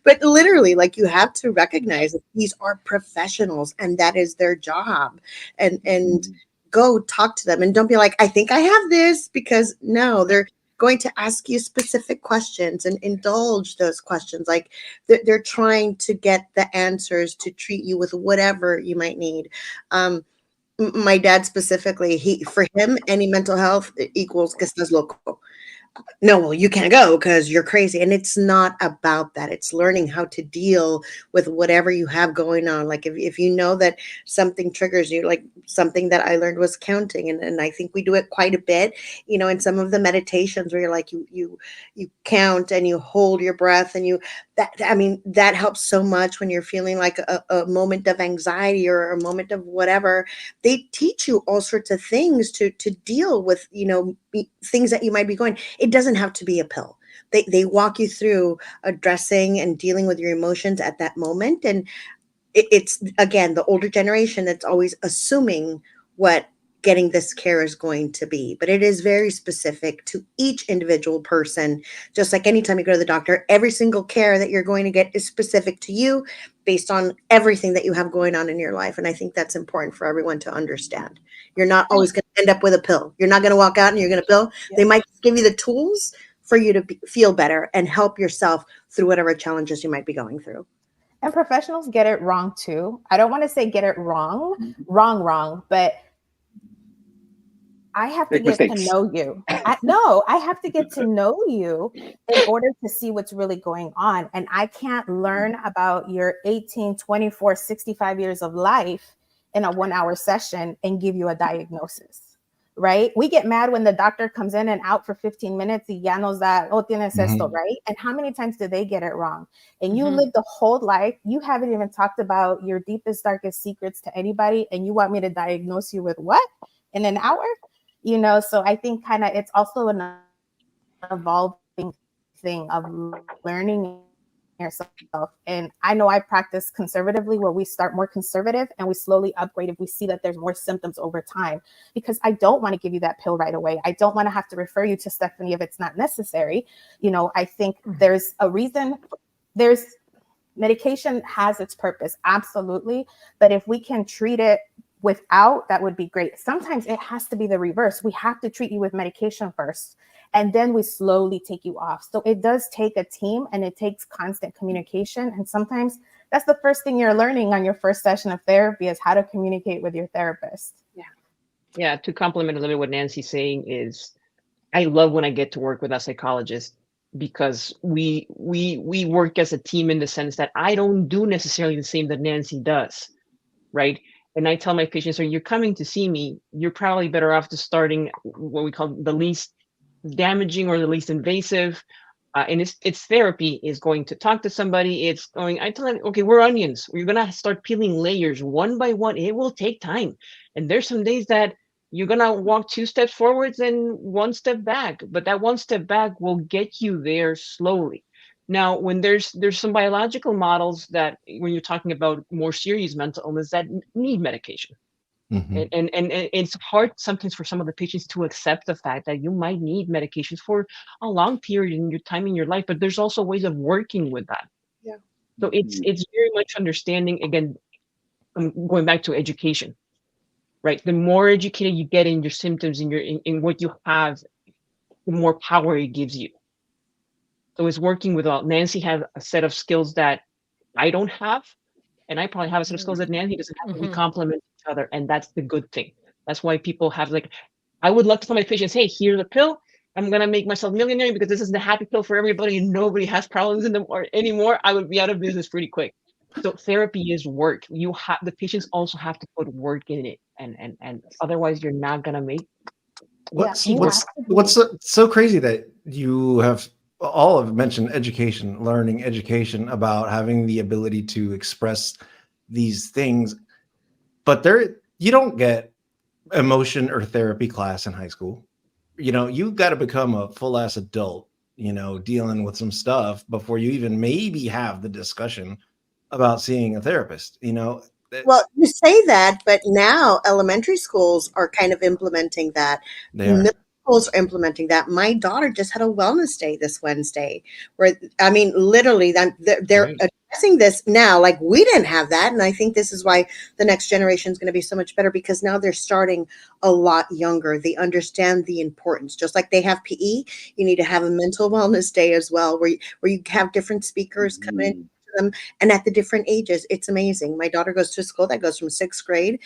F: but literally, like, you have to recognize that these are professionals and that is their job. And go talk to them, and don't be like, I think I have this, because no, they're going to ask you specific questions and indulge those questions. Like they're trying to get the answers to treat you with whatever you might need. My dad specifically, for him, any mental health equals que estás loco. No, well, you can't go because you're crazy. And it's not about that. It's learning how to deal with whatever you have going on. Like if you know that something triggers you, like something that I learned was counting. And I think we do it quite a bit, in some of the meditations where you're like, you count and you hold your breath, and that helps so much when you're feeling like a moment of anxiety or a moment of whatever. They teach you all sorts of things to deal with, things that you might be going. It doesn't have to be a pill. They walk you through addressing and dealing with your emotions at that moment. And it's, again, the older generation that's always assuming what getting this care is going to be. But it is very specific to each individual person. Just like anytime you go to the doctor, every single care that you're going to get is specific to you based on everything that you have going on in your life. And I think that's important for everyone to understand. You're not always going to end up with a pill. You're not going to walk out and you're going to pill. Yeah. They might give you the tools for you to feel better and help yourself through whatever challenges you might be going through.
C: And professionals get it wrong too. I don't want to say get it wrong, but I have to get to know you. I have to get to know you in order to see what's really going on. And I can't learn about your 18, 24, 65 years of life in a 1-hour session and give you a diagnosis, right? We get mad when the doctor comes in and out for 15 minutes. Y ya nos da, tienes esto, right? And how many times do they get it wrong? And you live the whole life. You haven't even talked about your deepest, darkest secrets to anybody. And you want me to diagnose you with what in an hour? So I think kind of it's also an evolving thing of learning yourself. And I know I practice conservatively, where we start more conservative and we slowly upgrade if we see that there's more symptoms over time, because I don't want to give you that pill right away. I don't want to have to refer you to Stephanie if it's not necessary. I think there's a reason. Medication has its purpose, absolutely. But if we can treat it without, that would be great. Sometimes it has to be the reverse. We have to treat you with medication first, and then we slowly take you off. So it does take a team, and it takes constant communication. And sometimes that's the first thing you're learning on your first session of therapy, is how to communicate with your therapist.
D: Yeah. To complement a little bit what Nancy's saying is, I love when I get to work with a psychologist because we work as a team in the sense that I don't do necessarily the same that Nancy does, right? And I tell my patients, so you're coming to see me, you're probably better off just starting what we call the least damaging or the least invasive. And it's therapy is going to talk to somebody. It's going, I tell them, okay, we're onions. We're going to start peeling layers one by one. It will take time. And there's some days that you're going to walk 2 steps forwards and 1 step back, but that 1 step back will get you there slowly. Now, when there's some biological models that when you're talking about more serious mental illness that need medication.
A: Mhm.
D: And it's hard sometimes for some of the patients to accept the fact that you might need medications for a long period in your time in your life, but there's also ways of working with that.
F: Yeah.
D: So it's very much understanding, again, going back to education, right? The more educated you get in your symptoms, in what you have, the more power it gives you. So it's working with Nancy has a set of skills that I don't have, and I probably have a set of skills that Nancy doesn't have, but we complement each other, and that's the good thing. That's why people have like, I would love to tell my patients, hey, here's a pill. I'm gonna make myself millionaire because this is the happy pill for everybody, and nobody has problems in them or anymore. I would be out of business pretty quick. So therapy is work. You have the patients also have to put work in it, and otherwise you're not gonna make.
A: What's
C: you
A: what's
C: have to be-
A: what's so crazy that you have all have mentioned education, learning, education about having the ability to express these things, but there you don't get emotion or therapy class in high school. You've got to become a full ass adult, dealing with some stuff before you even maybe have the discussion about seeing a therapist.
F: Well, you say that, but now elementary schools are kind of implementing that.
A: They are.
F: Middle schools are implementing that. My daughter just had a wellness day this Wednesday, where I mean, literally, they're
A: Right.
F: addressing this now. Like we didn't have that, and I think this is why the next generation is going to be so much better because now they're starting a lot younger. They understand the importance, just like they have PE. You need to have a mental wellness day as well, where you have different speakers come in them and at the different ages. It's amazing. My daughter goes to a school that goes from 6th grade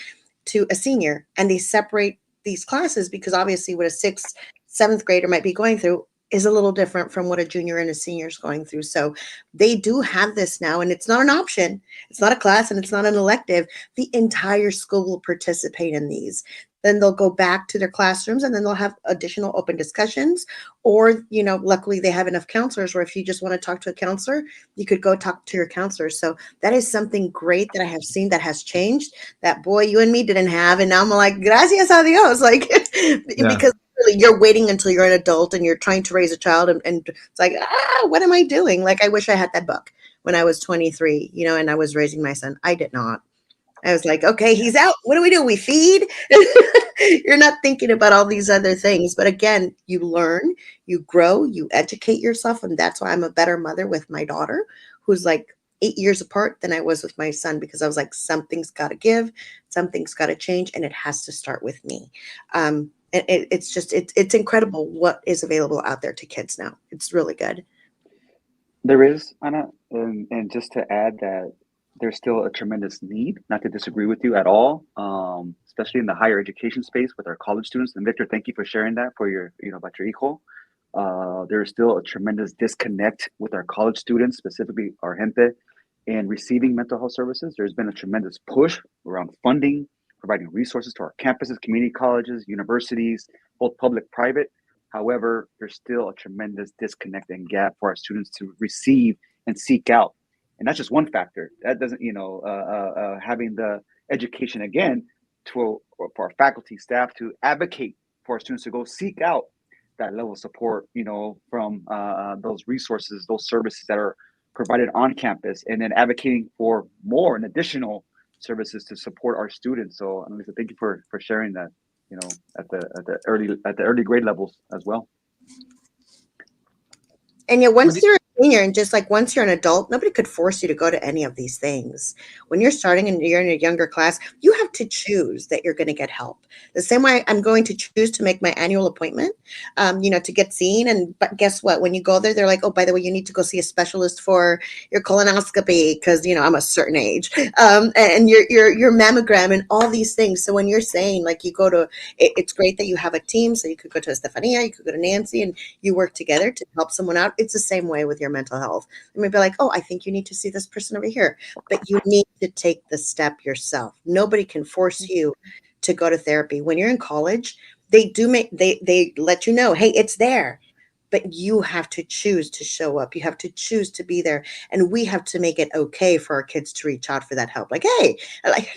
F: to a senior, and they separate these classes because obviously what a 6th, 7th grader might be going through is a little different from what a junior and a senior is going through. So they do have this now, and it's not an option. It's not a class and it's not an elective. The entire school will participate in these. Then they'll go back to their classrooms and then they'll have additional open discussions. Or, luckily they have enough counselors where if you just want to talk to a counselor, you could go talk to your counselor. So that is something great that I have seen that has changed that boy, you and me didn't have. And now I'm like, gracias a Dios. Like, because really you're waiting until you're an adult and you're trying to raise a child. And it's like, what am I doing? Like, I wish I had that book when I was 23, and I was raising my son. I did not. I was like, okay, he's out. What do we do? We feed. You're not thinking about all these other things. But again, you learn, you grow, you educate yourself. And that's why I'm a better mother with my daughter, who's like 8 years apart than I was with my son, because I was like, something's got to give, something's got to change, and it has to start with me. It's incredible what is available out there to kids now. It's really good.
E: There is, Ana, and just to add that there's still a tremendous need, not to disagree with you at all, especially in the higher education space with our college students. And Victor, thank you for sharing that for your, about your hijo. There is still a tremendous disconnect with our college students, specifically our gente, in receiving mental health services. There's been a tremendous push around funding, providing resources to our campuses, community colleges, universities, both public, private. However, there's still a tremendous disconnect and gap for our students to receive and seek out. And that's just one factor. That doesn't, having the education again for our faculty, staff to advocate for our students to go seek out that level of support, from those resources, those services that are provided on campus, and then advocating for more and additional services to support our students. So, Ana Lisa, thank you for sharing that. At the early grade levels as well.
F: And once you're senior, and just like once you're an adult, nobody could force you to go to any of these things. When you're starting and you're in a younger class, you have to choose that you're going to get help. The same way I'm going to choose to make my annual appointment, to get seen. But guess what? When you go there, they're like, oh, by the way, you need to go see a specialist for your colonoscopy because I'm a certain age, and your mammogram and all these things. So when you're saying like you go to, it's great that you have a team, so you could go to Estefania, you could go to Nancy, and you work together to help someone out. It's the same way with your mental health. They may be like, oh, I think you need to see this person over here, but you need to take the step yourself. Nobody can force you to go to therapy. When you're in college, they let you know, hey, it's there, but you have to choose to show up. You have to choose to be there. And we have to make it okay for our kids to reach out for that help. Like, hey, like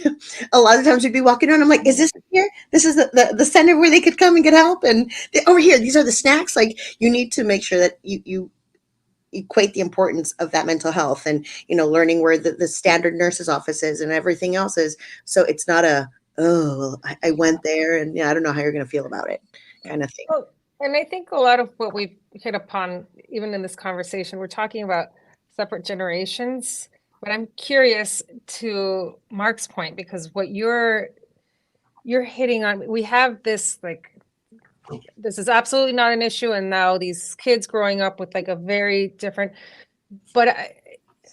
F: a lot of times we'd be walking around. I'm like, is this here? This is the center where they could come and get help. And over here, these are the snacks. Like, you need to make sure that you equate the importance of that mental health and, learning where the standard nurse's office is and everything else is. So it's not I went there and I don't know how you're going to feel about it kind of thing.
B: Well, and I think a lot of what we've hit upon, even in this conversation, we're talking about separate generations, but I'm curious to Mark's point, because what you're hitting on, we have this, like, this is absolutely not an issue. And now these kids growing up with like a very different, but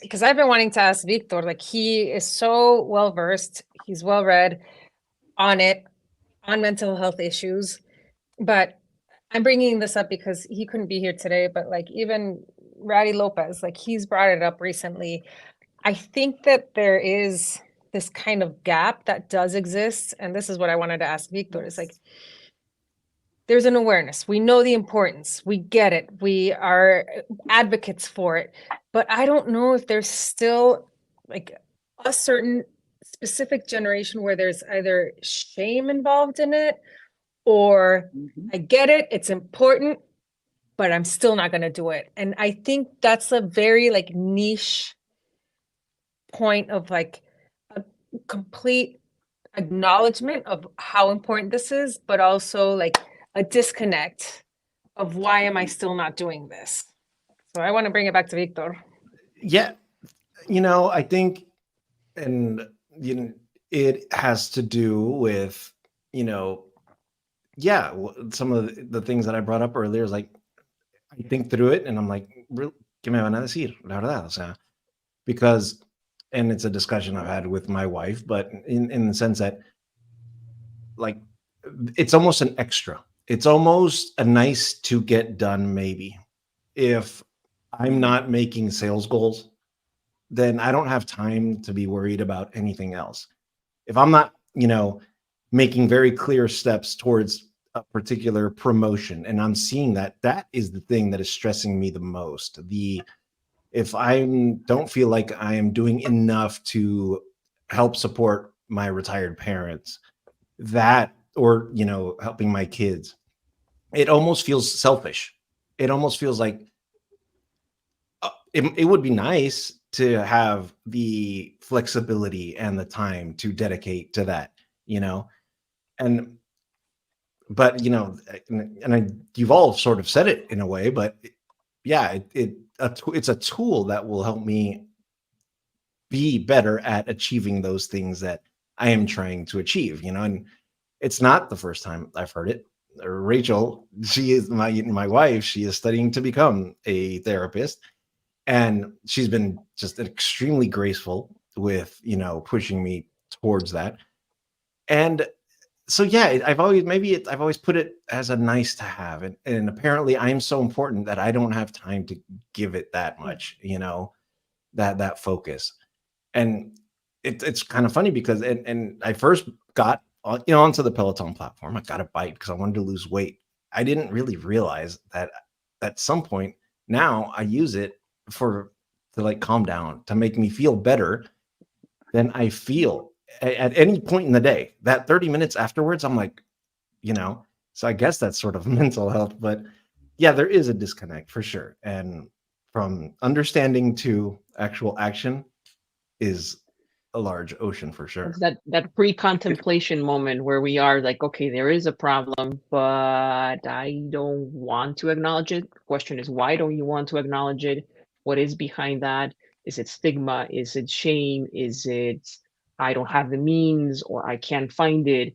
B: because I've been wanting to ask Victor, like he is so well-versed, he's well-read on mental health issues, but I'm bringing this up because he couldn't be here today, but like even Ratty Lopez, like he's brought it up recently. I think that there is this kind of gap that does exist. And this is what I wanted to ask Victor, is like, there's an awareness. We know the importance. We get it. We are advocates for it. But I don't know if there's still like a certain specific generation where there's either shame involved in it, or I get it, it's important, but I'm still not going to do it. And I think that's a very like niche point of like a complete acknowledgement of how important this is, but also like a disconnect of why am I still not doing this? So I want to bring it back to Victor.
A: Yeah. I think, and it has to do with, some of the things that I brought up earlier is like, I think through it and I'm like, ¿qué me van a decir? La verdad, o sea, because, and it's a discussion I've had with my wife, but in the sense that like, it's almost an extra. It's almost a nice to get done. Maybe if I'm not making sales goals, then I don't have time to be worried about anything else. If I'm not, making very clear steps towards a particular promotion, and I'm seeing that is the thing that is stressing me the most. If I don't feel like I am doing enough to help support my retired parents, or helping my kids, it almost feels selfish. It almost feels like it would be nice to have the flexibility and the time to dedicate to that, but you've all sort of said it in a way, but yeah, it's a tool that will help me be better at achieving those things that I am trying to achieve, and it's not the first time I've heard it. Rachel, she is my wife. She is studying to become a therapist, and she's been just extremely graceful with, pushing me towards that. And so, yeah, I've always put it as a nice to have. And apparently I'm so important that I don't have time to give it that much, that focus. And it's kind of funny because, and I first got onto the Peloton platform. I got a bike because I wanted to lose weight. I didn't really realize that at some point now I use it to like calm down, to make me feel better than I feel at any point in the day. That 30 minutes afterwards, I'm like, so I guess that's sort of mental health. But yeah, there is a disconnect for sure. And from understanding to actual action is a large ocean for sure.
D: It's that pre-contemplation moment where we are like, okay, there is a problem, but I don't want to acknowledge it. The question is, why don't you want to acknowledge it? what is behind that. Is it stigma? Is it shame? Is it I don't have the means or I can't find it?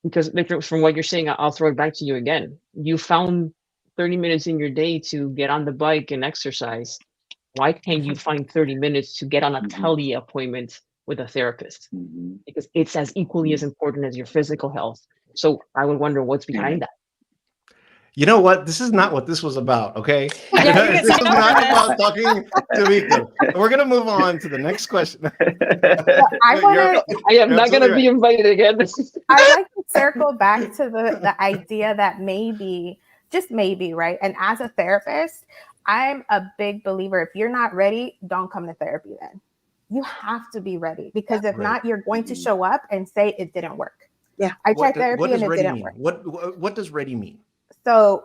D: Because Victor, from what you're saying, I'll throw it back to you again. You found 30 minutes in your day to get on the bike and exercise. Why can't you find 30 minutes to get on a tele appointment with a therapist? Because it's as equally as important as your physical health. So I would wonder what's behind that.
A: You know what? This is not what this was about, okay?
B: Yeah,
A: This is not about talking to Victor. We're going to move on to the next question.
C: I
D: am not going to be invited again.
C: I'd like to circle back to the idea that maybe, just maybe, right? And as a therapist, I'm a big believer. If you're not ready, don't come to therapy then. You have to be ready, because if not, you're going to show up and say it didn't work.
F: Yeah.
C: I tried therapy and it didn't work.
A: What does ready mean?
C: So,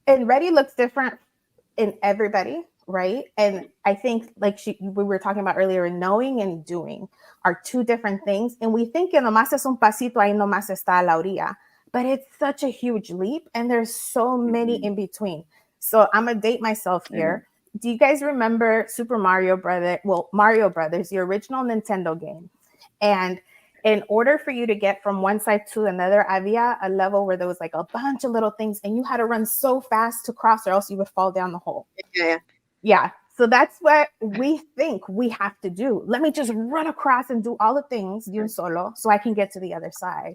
C: and ready looks different in everybody, right? And I think like we were talking about earlier, knowing and doing are two different things. And we think que nomás es un pasito, ahí nomás está la orilla. But it's such a huge leap, and there's so many in between. So I'm gonna date myself here. Do you guys remember Super Mario Brothers? Well, Mario Brothers, the original Nintendo game. And in order for you to get from one side to another, había a level where there was like a bunch of little things, and you had to run so fast to cross, or else you would fall down the hole. Yeah. So that's what we think we have to do. Let me just run across and do all the things de un solo so I can get to the other side.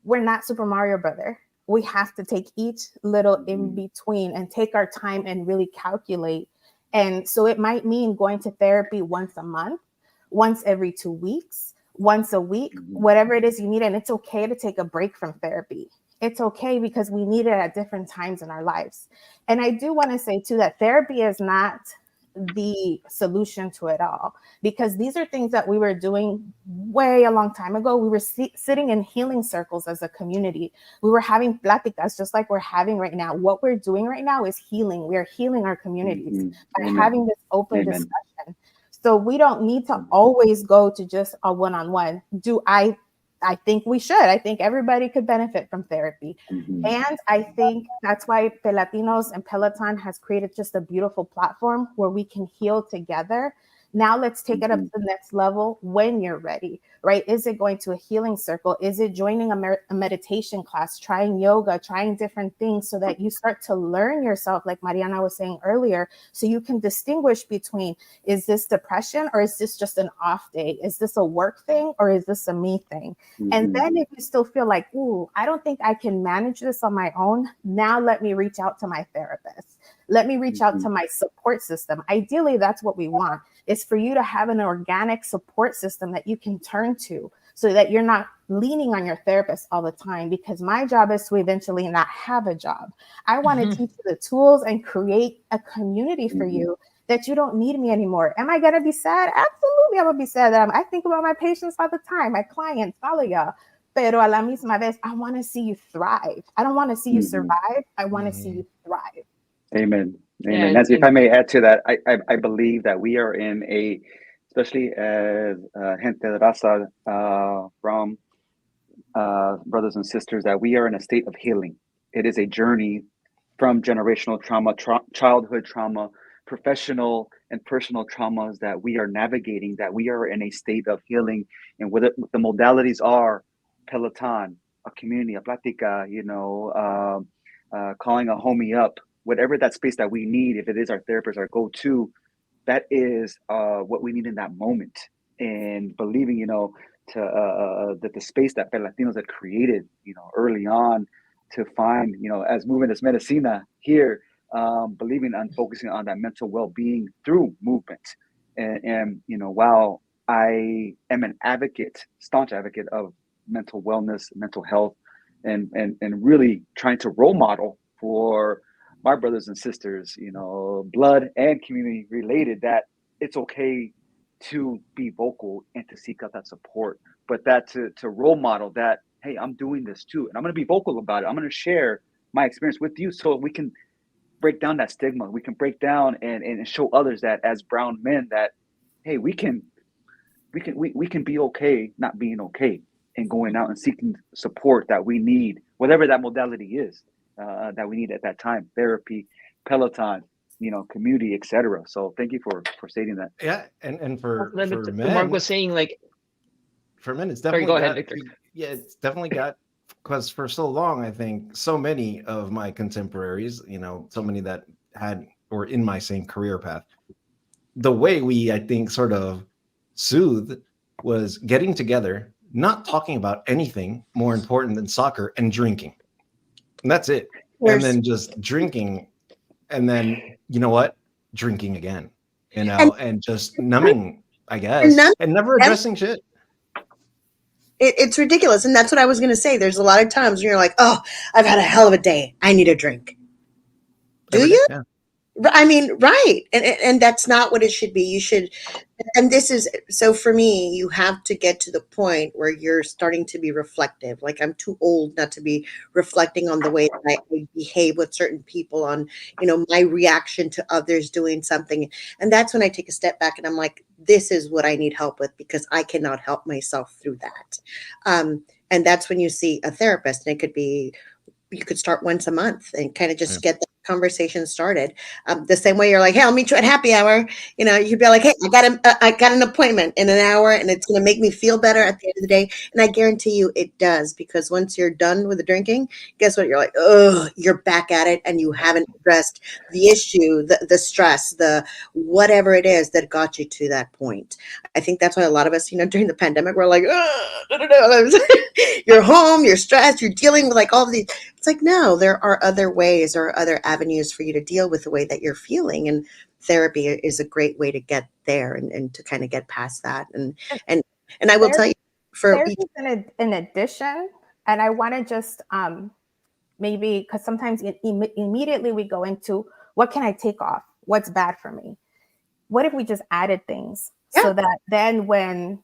C: We're not Super Mario Brother. We have to take each little in between and take our time and really calculate. And so it might mean going to therapy once a month, once every 2 weeks, once a week, whatever it is you need. And it's okay to take a break from therapy. It's okay, because we need it at different times in our lives. And I do want to say too that therapy is not the solution to it all, because these are things that we were doing way a long time ago. We were sitting in healing circles as a community. We were having pláticas just like we're having right now. What we're doing right now is healing. We are healing our communities by having this open discussion. So we don't need to always go to just a one-on-one. I think we should. I think everybody could benefit from therapy. And I think that's why PeLatinos and Peloton has created just a beautiful platform where we can heal together. Now let's take it up to the next level when you're ready, right? Is it going to a healing circle? Is it joining a meditation class, trying yoga, trying different things so that you start to learn yourself, like Mariana was saying earlier, so you can distinguish between, is this depression or is this just an off day? Is this a work thing or is this a me thing? And then if you still feel like, ooh, I don't think I can manage this on my own, now let me reach out to my therapist. Let me reach out to my support system. Ideally, that's what we want, is for you to have an organic support system that you can turn to so that you're not leaning on your therapist all the time, because my job is to eventually not have a job. I want to teach you the tools and create a community for you that you don't need me anymore. Am I going to be sad? Absolutely, I'm going to be sad. I think about my patients all the time, my clients, all of y'all. Pero a la misma vez, I want to see you thrive. I don't want to see you survive. I want to see you thrive.
E: Amen. Amen. Nancy, if I may add to that, I believe that we are in a, especially as gente de raza, from brothers and sisters, that we are in a state of healing. It is a journey from generational trauma, childhood trauma, professional and personal traumas that we are navigating, that we are in a state of healing. And what the modalities are, Peloton, a community, a plática, calling a homie up, whatever that space that we need, if it is our therapist, our go-to, that is what we need in that moment. And believing, that the space that PeLatinos had created, early on to find, as movement as medicina here, believing on focusing on that mental well-being through movement. And while I am an advocate, staunch advocate of mental wellness, mental health, and really trying to role model for my brothers and sisters, blood and community related, that it's okay to be vocal and to seek out that support, but that to role model that, hey, I'm doing this too, and I'm going to be vocal about it. I'm going to share my experience with you so we can break down that stigma. We can break down and show others that as brown men that, hey, we can be okay not being okay, and going out and seeking support that we need, whatever that modality is. That we need at that time, therapy, Peloton, community, etc. So thank you for stating that.
A: Yeah, and for
D: Mark
A: men,
D: was saying, like,
A: it's
D: sorry,
A: definitely
D: go ahead,
A: got,
D: Victor.
A: yeah, it's definitely got, because for so long, I think so many of my contemporaries, so many that had or in my same career path, the way we, I think, sort of soothed was getting together, not talking about anything more important than soccer and drinking. And that's it. And then just drinking. And then, you know what? Drinking again, and just numbing, I guess, and never addressing shit.
F: It's ridiculous. And that's what I was going to say. There's a lot of times when you're like, oh, I've had a hell of a day. I need a drink. Do you?
A: Yeah.
F: I mean, right. And that's not what it should be. You should, and this is, so for me, you have to get to the point where you're starting to be reflective. Like, I'm too old not to be reflecting on the way that I behave with certain people, on, my reaction to others doing something. And that's when I take a step back and I'm like, this is what I need help with, because I cannot help myself through that. And that's when you see a therapist, and it could be, you could start once a month and kind of just get the conversation started. The same way you're like, hey, I'll meet you at happy hour. You'd be like, hey, I got an appointment in an hour, and it's going to make me feel better at the end of the day. And I guarantee you it does, because once you're done with the drinking, guess what? You're like, oh, you're back at it, and you haven't addressed the issue, the stress, the whatever it is that got you to that point. I think that's why a lot of us, during the pandemic, we're like, you're home, you're stressed, you're dealing with like all of these. It's like, no, there are other ways or other avenues for you to deal with the way that you're feeling. And therapy is a great way to get there and to kind of get past that. And I will tell you, for
C: therapy in addition, and I want to just maybe, because sometimes immediately we go into, what can I take off? What's bad for me? What if we just added things so that then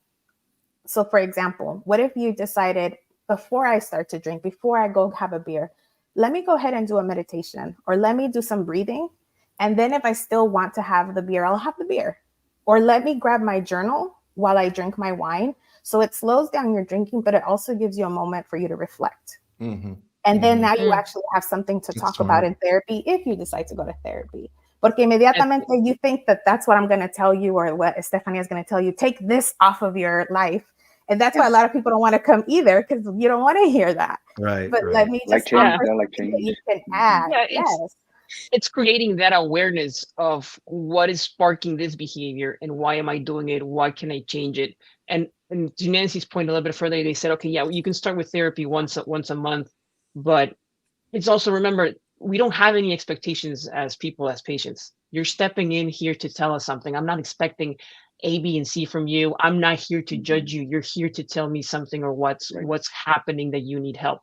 C: so for example, what if you decided, before I start to drink, before I go have a beer, let me go ahead and do a meditation, or let me do some breathing. And then if I still want to have the beer, I'll have the beer. Or let me grab my journal while I drink my wine. So it slows down your drinking, but it also gives you a moment for you to reflect.
A: Mm-hmm.
C: And then now you actually have something to talk about in therapy, if you decide to go to therapy. Porque inmediatamente you think that that's what I'm going to tell you, or what Estefania is going to tell you. Take this off of your life. And that's why a lot of people don't want to come either, because you don't want to hear that.
A: Right.
C: But let me just
E: change.
C: that you can add.
D: It's creating that awareness of what is sparking this behavior, and why am I doing it? Why can I change it? And to Nancy's point a little bit further, they said, okay, yeah, you can start with therapy once a month, but it's also, remember, we don't have any expectations as people, as patients. You're stepping in here to tell us something. I'm not expecting A, B, and C from you. I'm not here to judge you. You're here to tell me something, or what's happening that you need help.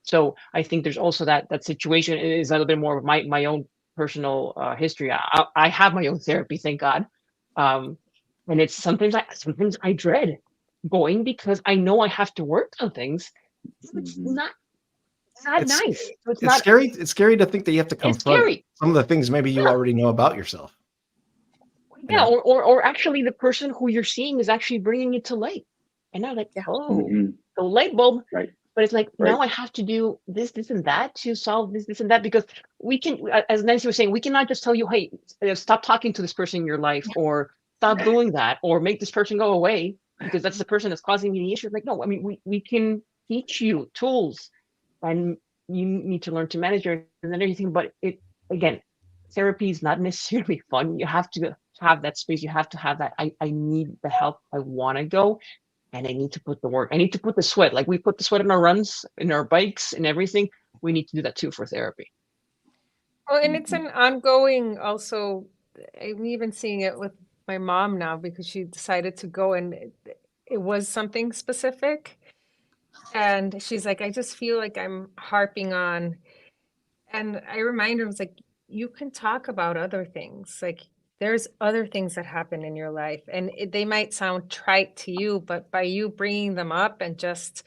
D: So I think there's also that situation is a little bit more of my own personal history. I have my own therapy, thank God. And it's sometimes I dread going, because I know I have to work on things. It's not nice. So
A: it's scary. It's scary to think that you have to confront some of the things maybe you already know about yourself.
D: Yeah, or actually the person who you're seeing is actually bringing it to light. And I'm like, the light bulb.
E: Right.
D: But it's like, now I have to do this, and that to solve this, and that, because we can, as Nancy was saying, we cannot just tell you, hey, stop talking to this person in your life, or stop doing that, or make this person go away, because that's the person that's causing me the issue. Like, no, I mean, we can teach you tools, and you need to learn to manage it and everything. But again, therapy is not necessarily fun. You have to have that space. You have to have that. I need the help. I want to go. And I need to put the work. I need to put the sweat. Like we put the sweat in our runs, in our bikes, and everything. We need to do that too for therapy.
B: Well, and it's an ongoing also. I'm even seeing it with my mom now, because she decided to go, and it was something specific. And she's like, I just feel like I'm harping on. And I remind her, I was like, you can talk about other things. Like, there's other things that happen in your life, and they might sound trite to you, but by you bringing them up, and just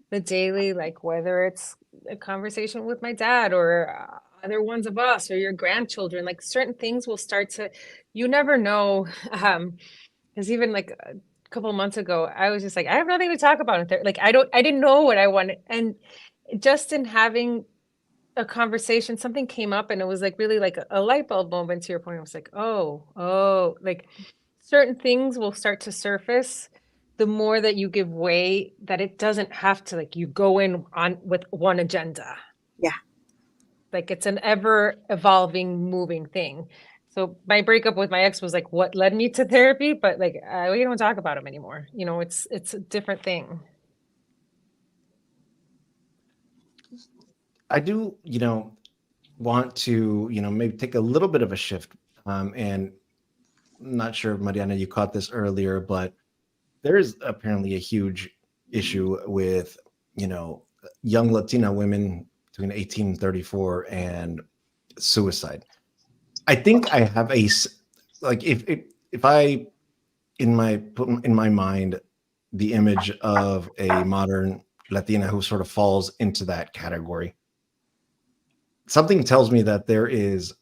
B: the daily, like whether it's a conversation with my dad, or other ones of us, or your grandchildren, like certain things will start to, you never know. Because even like a couple of months ago, I was just like, I have nothing to talk about. Like, I didn't know what I wanted. And just in having a conversation, something came up and it was like really like a light bulb moment to your point. I was like, oh, like certain things will start to surface the more that you give way, that it doesn't have to like you go in on with one agenda.
F: Yeah.
B: Like it's an ever evolving, moving thing. So my breakup with my ex was like what led me to therapy, but like we don't talk about him anymore. You know, it's a different thing.
A: I do, want to, maybe take a little bit of a shift. And I'm not sure, Mariana, you caught this earlier, but there is apparently a huge issue with, young Latina women between 18 and 34 and suicide. I think I have like if I put in my mind the image of a modern Latina who sort of falls into that category, something tells me that there is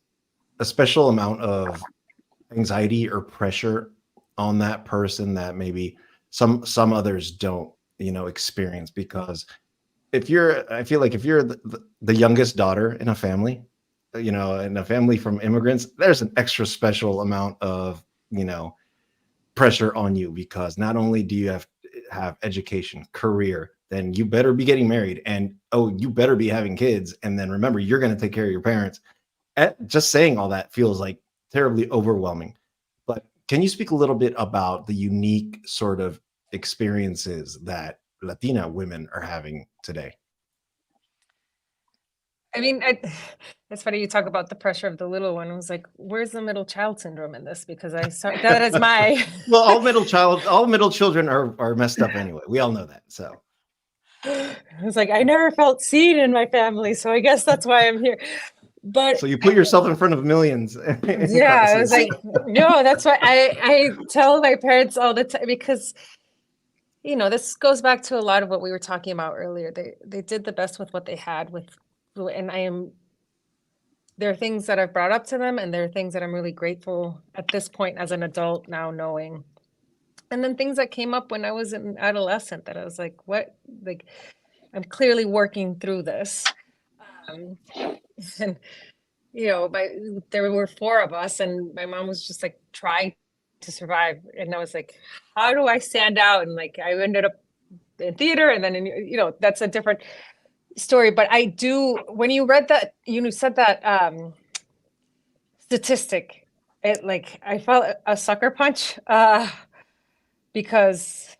A: a special amount of anxiety or pressure on that person that maybe some others don't, experience. Because I feel like if you're the youngest daughter in a family, in a family from immigrants, there's an extra special amount of, pressure on you, because not only do you have education, career, then you better be getting married, and you better be having kids, and then remember you're going to take care of your parents. Just saying all that feels like terribly overwhelming. But can you speak a little bit about the unique sort of experiences that Latina women are having today?
B: I mean, it's funny you talk about the pressure of the little one. I was like, where's the middle child syndrome in this? Because I saw that is my
A: Well, all middle children are messed up anyway. We all know that. So
B: I was like, I never felt seen in my family, so I guess that's why I'm here. But
A: so you put yourself in front of millions.
B: yeah, I was like, no, that's why I tell my parents all the time, because this goes back to a lot of what we were talking about earlier. They did the best with what they had and there are things that I've brought up to them, and there are things that I'm really grateful at this point as an adult now knowing. And then things that came up when I was an adolescent that I was like, what? Like, I'm clearly working through this. And, there were 4 of us, and my mom was just like trying to survive. And I was like, how do I stand out? And like, I ended up in theater, and then, that's a different story. But I do, when you read that, said that statistic, I felt a sucker punch because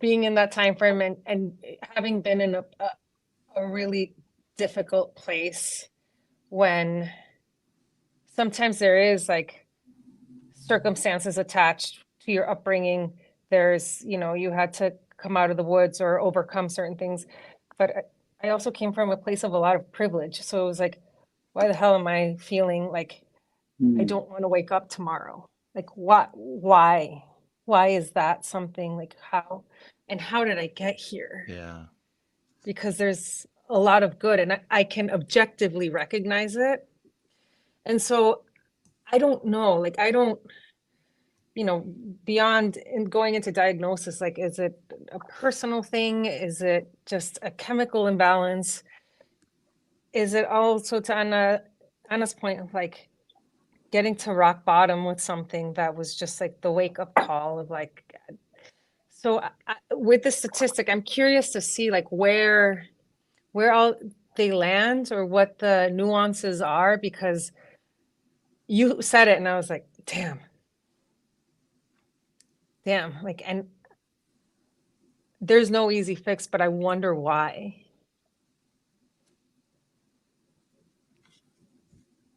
B: being in that time frame and having been in a really difficult place, when sometimes there is like circumstances attached to your upbringing. There's, you had to come out of the woods or overcome certain things. But I also came from a place of a lot of privilege. So it was like, why the hell am I feeling like I don't want to wake up tomorrow? Like, what, why is that something? Like, how did I get here?
A: Yeah. Because
B: there's a lot of good, and I can objectively recognize it. And so I don't know, like, I don't, beyond going into diagnosis, like, is it a personal thing? Is it just a chemical imbalance? Is it also, to Anna's point of like getting to rock bottom with something that was just like the wake up call of like, so with the statistic, I'm curious to see like where all they land or what the nuances are, because you said it and I was like, damn, like, and there's no easy fix, but I wonder why.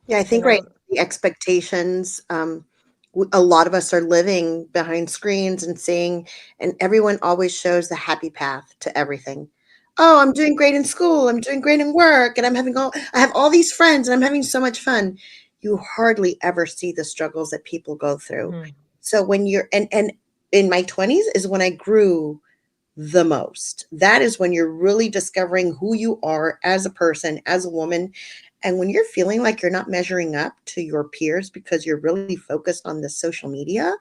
F: Yeah, I think right, the expectations, a lot of us are living behind screens and seeing, and everyone always shows the happy path to everything. Oh, I'm doing great in school, I'm doing great in work, and I have all these friends and I'm having so much fun. You hardly ever see the struggles that people go through. So when you're, and in my 20s is when I grew the most. That is when you're really discovering who you are as a person, as a woman. And when you're feeling like you're not measuring up to your peers because you're really focused on the social media,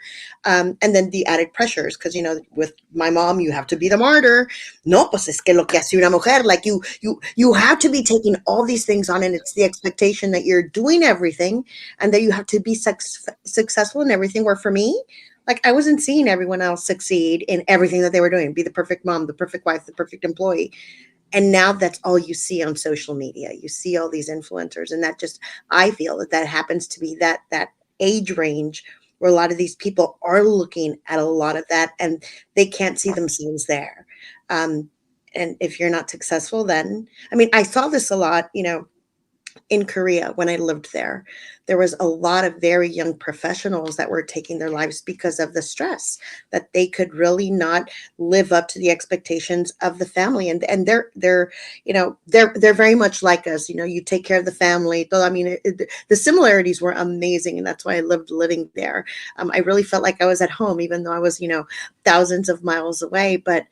F: and then the added pressures, because with my mom, you have to be the martyr. No, pues es que lo que hace una mujer. Like you have to be taking all these things on, and it's the expectation that you're doing everything, and that you have to be successful in everything. Where for me, like I wasn't seeing everyone else succeed in everything that they were doing, be the perfect mom, the perfect wife, the perfect employee. And now that's all you see on social media. You see all these influencers, and I feel that happens to be that age range where a lot of these people are looking at a lot of that, and they can't see themselves there. And if you're not successful, then, I mean, I saw this a lot, in Korea when I lived there. There was a lot of very young professionals that were taking their lives because of the stress, that they could really not live up to the expectations of the family. And they're very much like us. You take care of the family. I mean, the similarities were amazing, and that's why I loved living there. I really felt like I was at home, even though I was thousands of miles away. But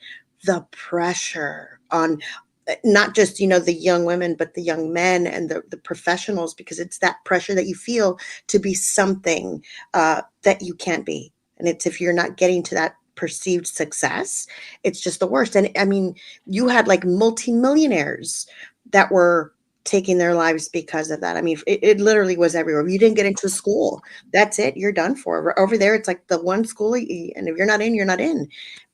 F: the pressure on not just the young women, but the young men and the professionals, because it's that pressure that you feel to be something that you can't be. And it's, if you're not getting to that perceived success, it's just the worst. And I mean, you had like multimillionaires that were taking their lives because of that. I mean, it literally was everywhere. If you didn't get into school, that's it, you're done for. Over there, it's like the one school, and if you're not in, you're not in.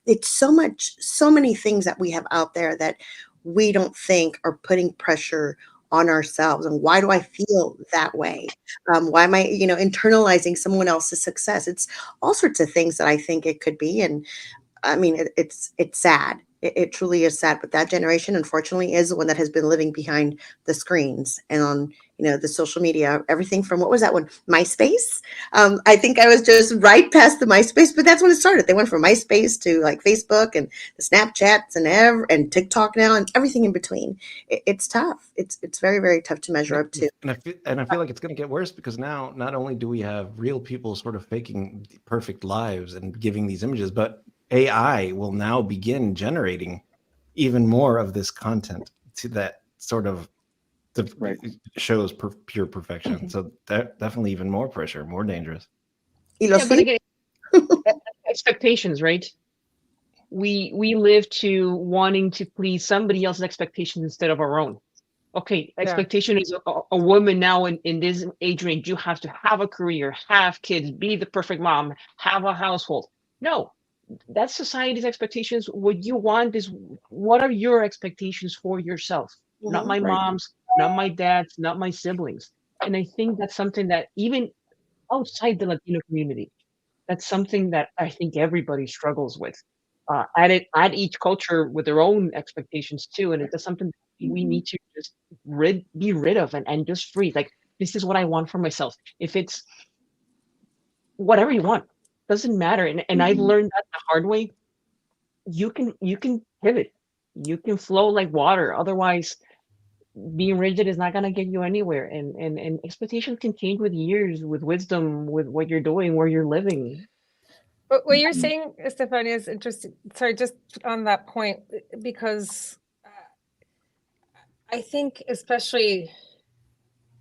F: It's so many things that we have out there that we don't think are putting pressure on ourselves. And why do I feel that way? Why am I, internalizing someone else's success? It's all sorts of things that I think it could be. And I mean, it's sad. It truly is sad. But that generation, unfortunately, is the one that has been living behind the screens and on, the social media, everything from, what was that one? MySpace. I think I was just right past the MySpace, but that's when it started. They went from MySpace to like Facebook and the Snapchats and TikTok now and everything in between. It's tough. It's very, very tough to measure up to.
A: And I feel like it's going to get worse, because now not only do we have real people sort of faking perfect lives and giving these images, but AI will now begin generating even more of this content to that sort of
E: Right.
A: shows pure perfection. So that definitely even more pressure, more dangerous.
D: Yeah, but again, expectations, right? We live to wanting to please somebody else's expectations instead of our own. Okay, expectation is a woman now in this age range. You have to have a career, have kids, be the perfect mom, have a household. No, that's society's expectations. What you want is, what are your expectations for yourself? Not my mom's, not my dad's, not my siblings. And I think that's something that even outside the Latino community, that's something that I think everybody struggles with. At each culture with their own expectations too, and it's something we need to just be rid of and just free. Like, this is what I want for myself. If it's whatever you want, doesn't matter. And I've learned that the hard way. You can pivot, you can flow like water. Otherwise, being rigid is not gonna get you anywhere. And expectations can change with years, with wisdom, with what you're doing, where you're living.
B: But what you're saying, Estefania, is interesting. Sorry, just on that point, because I think, especially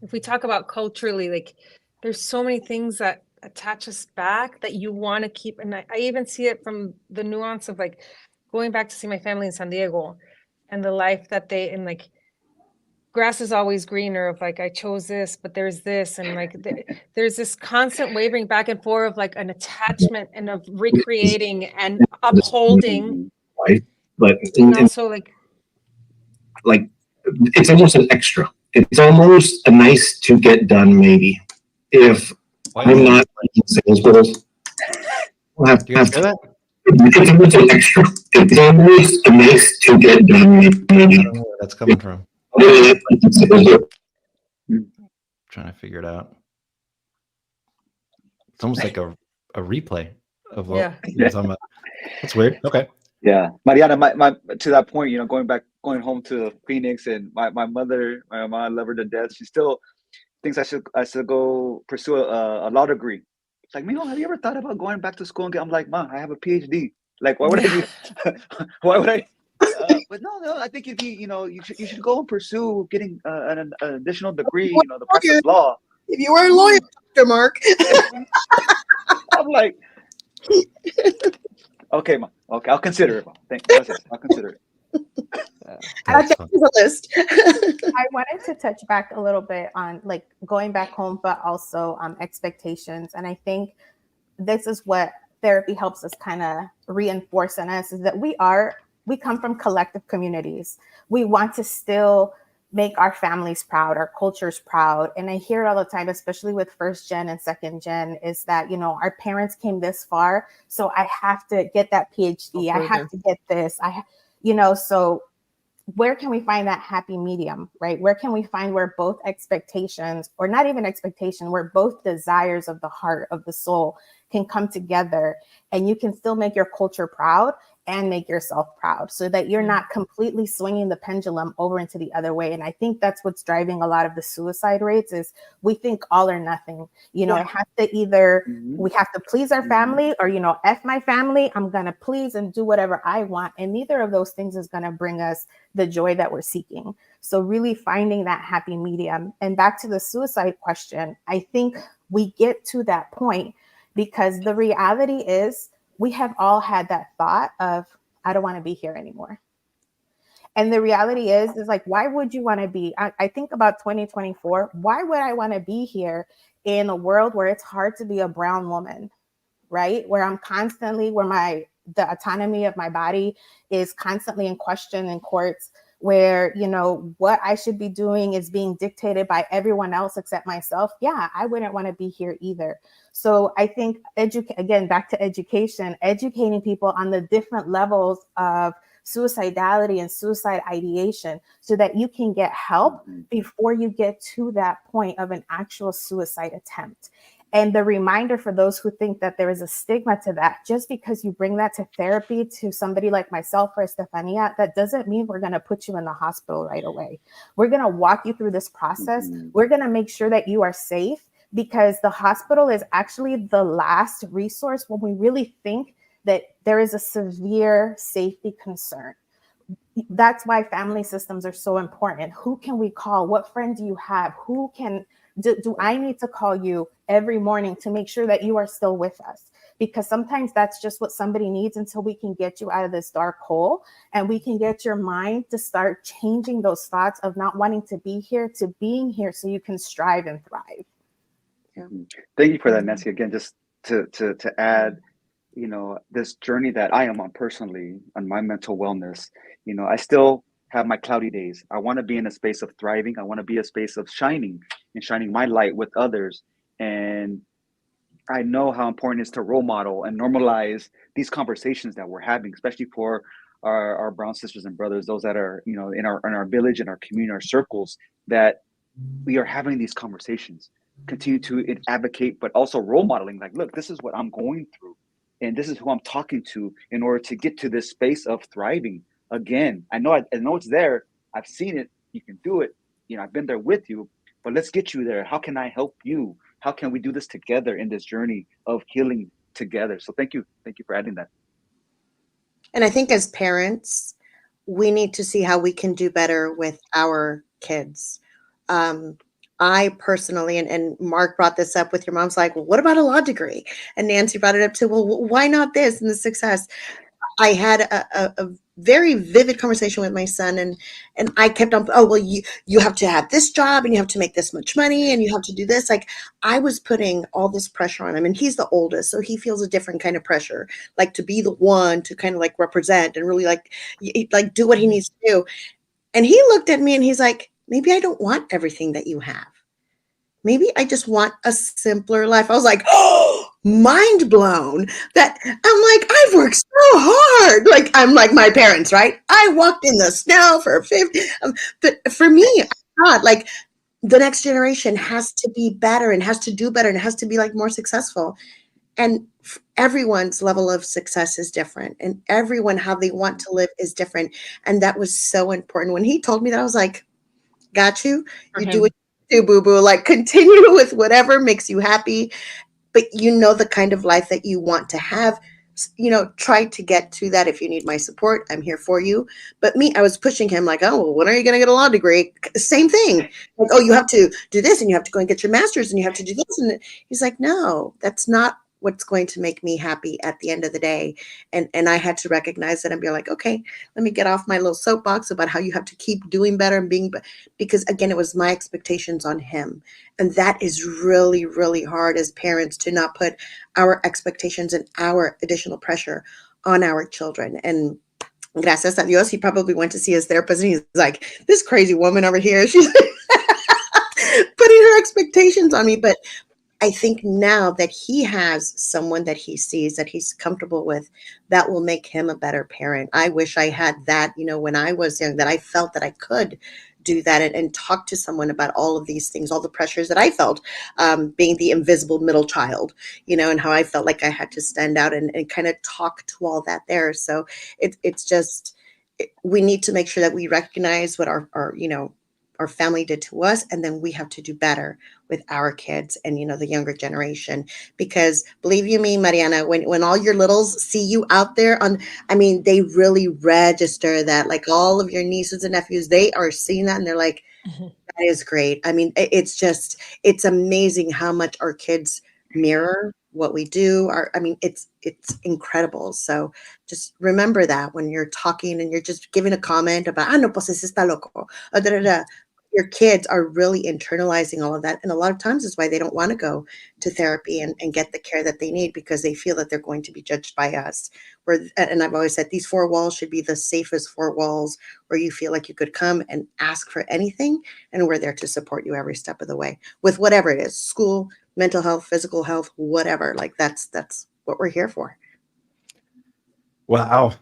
B: if we talk about culturally, like, there's so many things that attach us back that you want to keep. And I even see it from the nuance of like going back to see my family in San Diego and the life that and like, grass is always greener, of like, I chose this, but there's this, and like there's this constant wavering back and forth of like an attachment and of recreating and upholding,
G: right? But
B: and also like
G: it's almost an extra. It's almost a nice to get done, maybe. If I'm not making sales goals, I'll have
A: Do you guys hear that?
G: it's almost an extra. It's almost a nice to get done,
A: I
G: maybe.
A: don't know where that's coming from. Trying to figure it out. It's almost like a replay of what you're talking about. That's weird. Okay.
E: Yeah, Mariana, my to that point, going home to Phoenix, and my mom, I love her to death. She still thinks I should go pursue a law degree. It's like, Mijo, have you ever thought about going back to school and I'm like, Mom, I have a PhD. Like, why would I do? Why would I? But no. I think if you should go and pursue getting an additional degree. The practice law.
F: If you were a lawyer, Dr. Mark.
E: I'm like, okay, ma. Okay, I'll consider it, ma. Gracias. I'll consider it.
F: Add that to the list.
C: I wanted to touch back a little bit on like going back home, but also expectations. And I think this is what therapy helps us kind of reinforce in us, is that we come from collective communities. We want to still make our families proud, our cultures proud. And I hear it all the time, especially with first gen and second gen, is that, our parents came this far, so I have to get that PhD. I have to get this. So where can we find that happy medium, right? Where can we find where both expectations, or not even expectation, where both desires of the heart, of the soul can come together, and you can still make your culture proud and make yourself proud, so that you're not completely swinging the pendulum over into the other way. And I think that's what's driving a lot of the suicide rates, is we think all or nothing. It has to either, we have to please our family, or, F my family, I'm going to please and do whatever I want. And neither of those things is going to bring us the joy that we're seeking. So really finding that happy medium. And back to the suicide question, I think we get to that point because the reality is, we have all had that thought of, I don't want to be here anymore. And the reality is like, why would you want to be? I think about 2024. Why would I want to be here in a world where it's hard to be a brown woman, right? Where I'm constantly, the autonomy of my body is constantly in question in courts, where, what I should be doing is being dictated by everyone else except myself. Yeah, I wouldn't want to be here either. So I think, again, back to education, educating people on the different levels of suicidality and suicide ideation, so that you can get help before you get to that point of an actual suicide attempt. And the reminder for those who think that there is a stigma to that, just because you bring that to therapy to somebody like myself or Estefania, that doesn't mean we're going to put you in the hospital right away. We're going to walk you through this process. We're going to make sure that you are safe, because the hospital is actually the last resource when we really think that there is a severe safety concern. That's why family systems are so important. Who can we call? What friend do you have? Who can do I need to call you every morning to make sure that you are still with us? Because sometimes that's just what somebody needs until we can get you out of this dark hole, and we can get your mind to start changing those thoughts of not wanting to be here to being here so you can strive and thrive.
E: Yeah. Thank you for that, Nancy. Again, just to add, this journey that I am on personally on my mental wellness, I still have my cloudy days. I want to be in a space of thriving. I want to be a space of shining my light with others. And I know how important it is to role model and normalize these conversations that we're having, especially for our brown sisters and brothers, those that are, in our village, in our community, our circles, that we are having these conversations. Continue to advocate, but also role modeling, like, look, this is what I'm going through, and this is who I'm talking to in order to get to this space of thriving. Again, I know it's there. I've seen it. You can do it. I've been there with you, but let's get you there. How can I help you? How can we do this together in this journey of healing together? So thank you for adding that.
F: And I think as parents, we need to see how we can do better with our kids. I personally, and Mark brought this up with your mom's like, well, what about a law degree? And Nancy brought it up too. Well, why not this and the success? I had a very vivid conversation with my son, and I kept on, oh, well, you have to have this job, and you have to make this much money, and you have to do this. Like, I was putting all this pressure on him, and he's the oldest, so he feels a different kind of pressure, like to be the one to kind of like represent and really like do what he needs to do. And he looked at me and he's like, maybe I don't want everything that you have. Maybe I just want a simpler life. I was like, oh, mind blown. That I'm like, I've worked so hard. Like, I'm like my parents, right? I walked in the snow for 50. But for me, I thought like the next generation has to be better and has to do better and has to be like more successful. And everyone's level of success is different, and everyone, how they want to live is different. And that was so important. When he told me that, I was like, got you. You do what you do, boo-boo. Like, continue with whatever makes you happy. But you know the kind of life that you want to have. try to get to that. If you need my support, I'm here for you. But me, I was pushing him like, oh, well, when are you going to get a law degree? Same thing. Like, oh, you have to do this and you have to go and get your master's and you have to do this. And he's like, no, that's not what's going to make me happy at the end of the day. And I had to recognize that and be like, okay, let me get off my little soapbox about how you have to keep doing better and being, because again, it was my expectations on him. And that is really, really hard as parents to not put our expectations and our additional pressure on our children. And gracias a Dios, he probably went to see his therapist and he's like, this crazy woman over here, she's putting her expectations on me. But I think now that he has someone that he sees that he's comfortable with, that will make him a better parent. I wish I had that, when I was young, that I felt that I could do that and talk to someone about all of these things, all the pressures that I felt, being the invisible middle child, and how I felt like I had to stand out and kind of talk to all that there. So it's just, we need to make sure that we recognize what our family did to us, and then we have to do better with our kids and the younger generation. Because believe you me, Mariana, when all your littles see you out there they really register that, like all of your nieces and nephews, they are seeing that and they're like, that is great. It's amazing how much our kids mirror what we do. It's incredible. So just remember that when you're talking and you're just giving a comment about, no, pues ese está loco, your kids are really internalizing all of that. And a lot of times is why they don't want to go to therapy and get the care that they need, because they feel that they're going to be judged by us. And I've always said these 4 walls should be the safest 4 walls where you feel like you could come and ask for anything. And we're there to support you every step of the way with whatever it is, school, mental health, physical health, whatever. Like that's what we're here for.
A: Wow.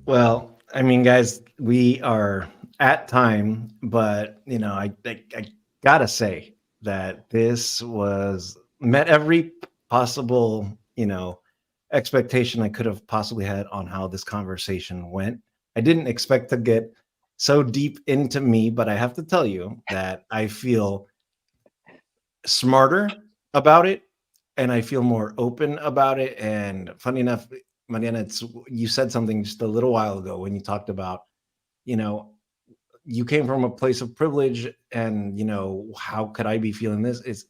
A: Well, guys, we are at time, but I gotta say that this met every possible expectation I could have possibly had on how this conversation went. I didn't expect to get so deep into me, but I have to tell you that I feel smarter about it and I feel more open about it. And funny enough, Mariana, you said something just a little while ago when you talked about you came from a place of privilege and how could I be feeling this?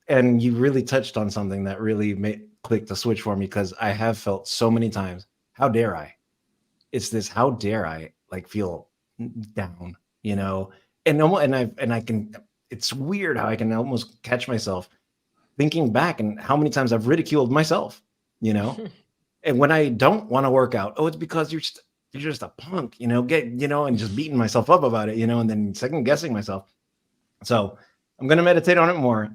A: And you really touched on something that really clicked the switch for me, because I have felt so many times, how dare I? It's this, how dare I feel down, and I can, it's weird how I can almost catch myself thinking back and how many times I've ridiculed myself, and when I don't want to work out, oh, it's because you're just a punk, and just beating myself up about it, and then second guessing myself. So I'm going to meditate on it more.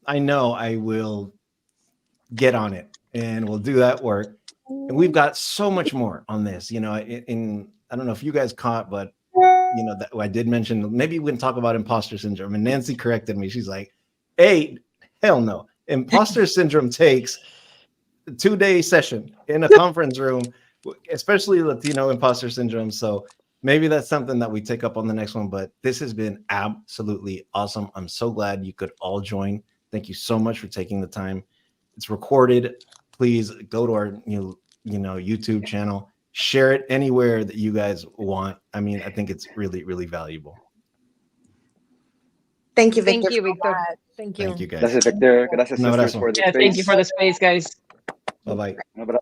A: I know I will get on it and we'll do that work. And we've got so much more on this, I don't know if you guys caught, but that I did mention, maybe we can talk about imposter syndrome. And Nancy corrected me. She's like, hey, hell no. Imposter syndrome takes a 2-day session in a conference room, especially Latino imposter syndrome. So maybe that's something that we take up on the next one, but this has been absolutely awesome. I'm so glad you could all join. Thank you so much for taking the time. It's recorded. Please go to our YouTube channel, share it anywhere that you guys want. I think it's really, really valuable.
F: Thank you, Victor.
B: Thank you, Victor. Thank you.
A: Thank you, guys.
E: Gracias, Victor. Gracias,
A: Un
E: sisters,
A: abrazo.
E: for the
D: Yeah,
E: space.
D: thank you for the space, guys.
A: Bye-bye.
E: Un abrazo.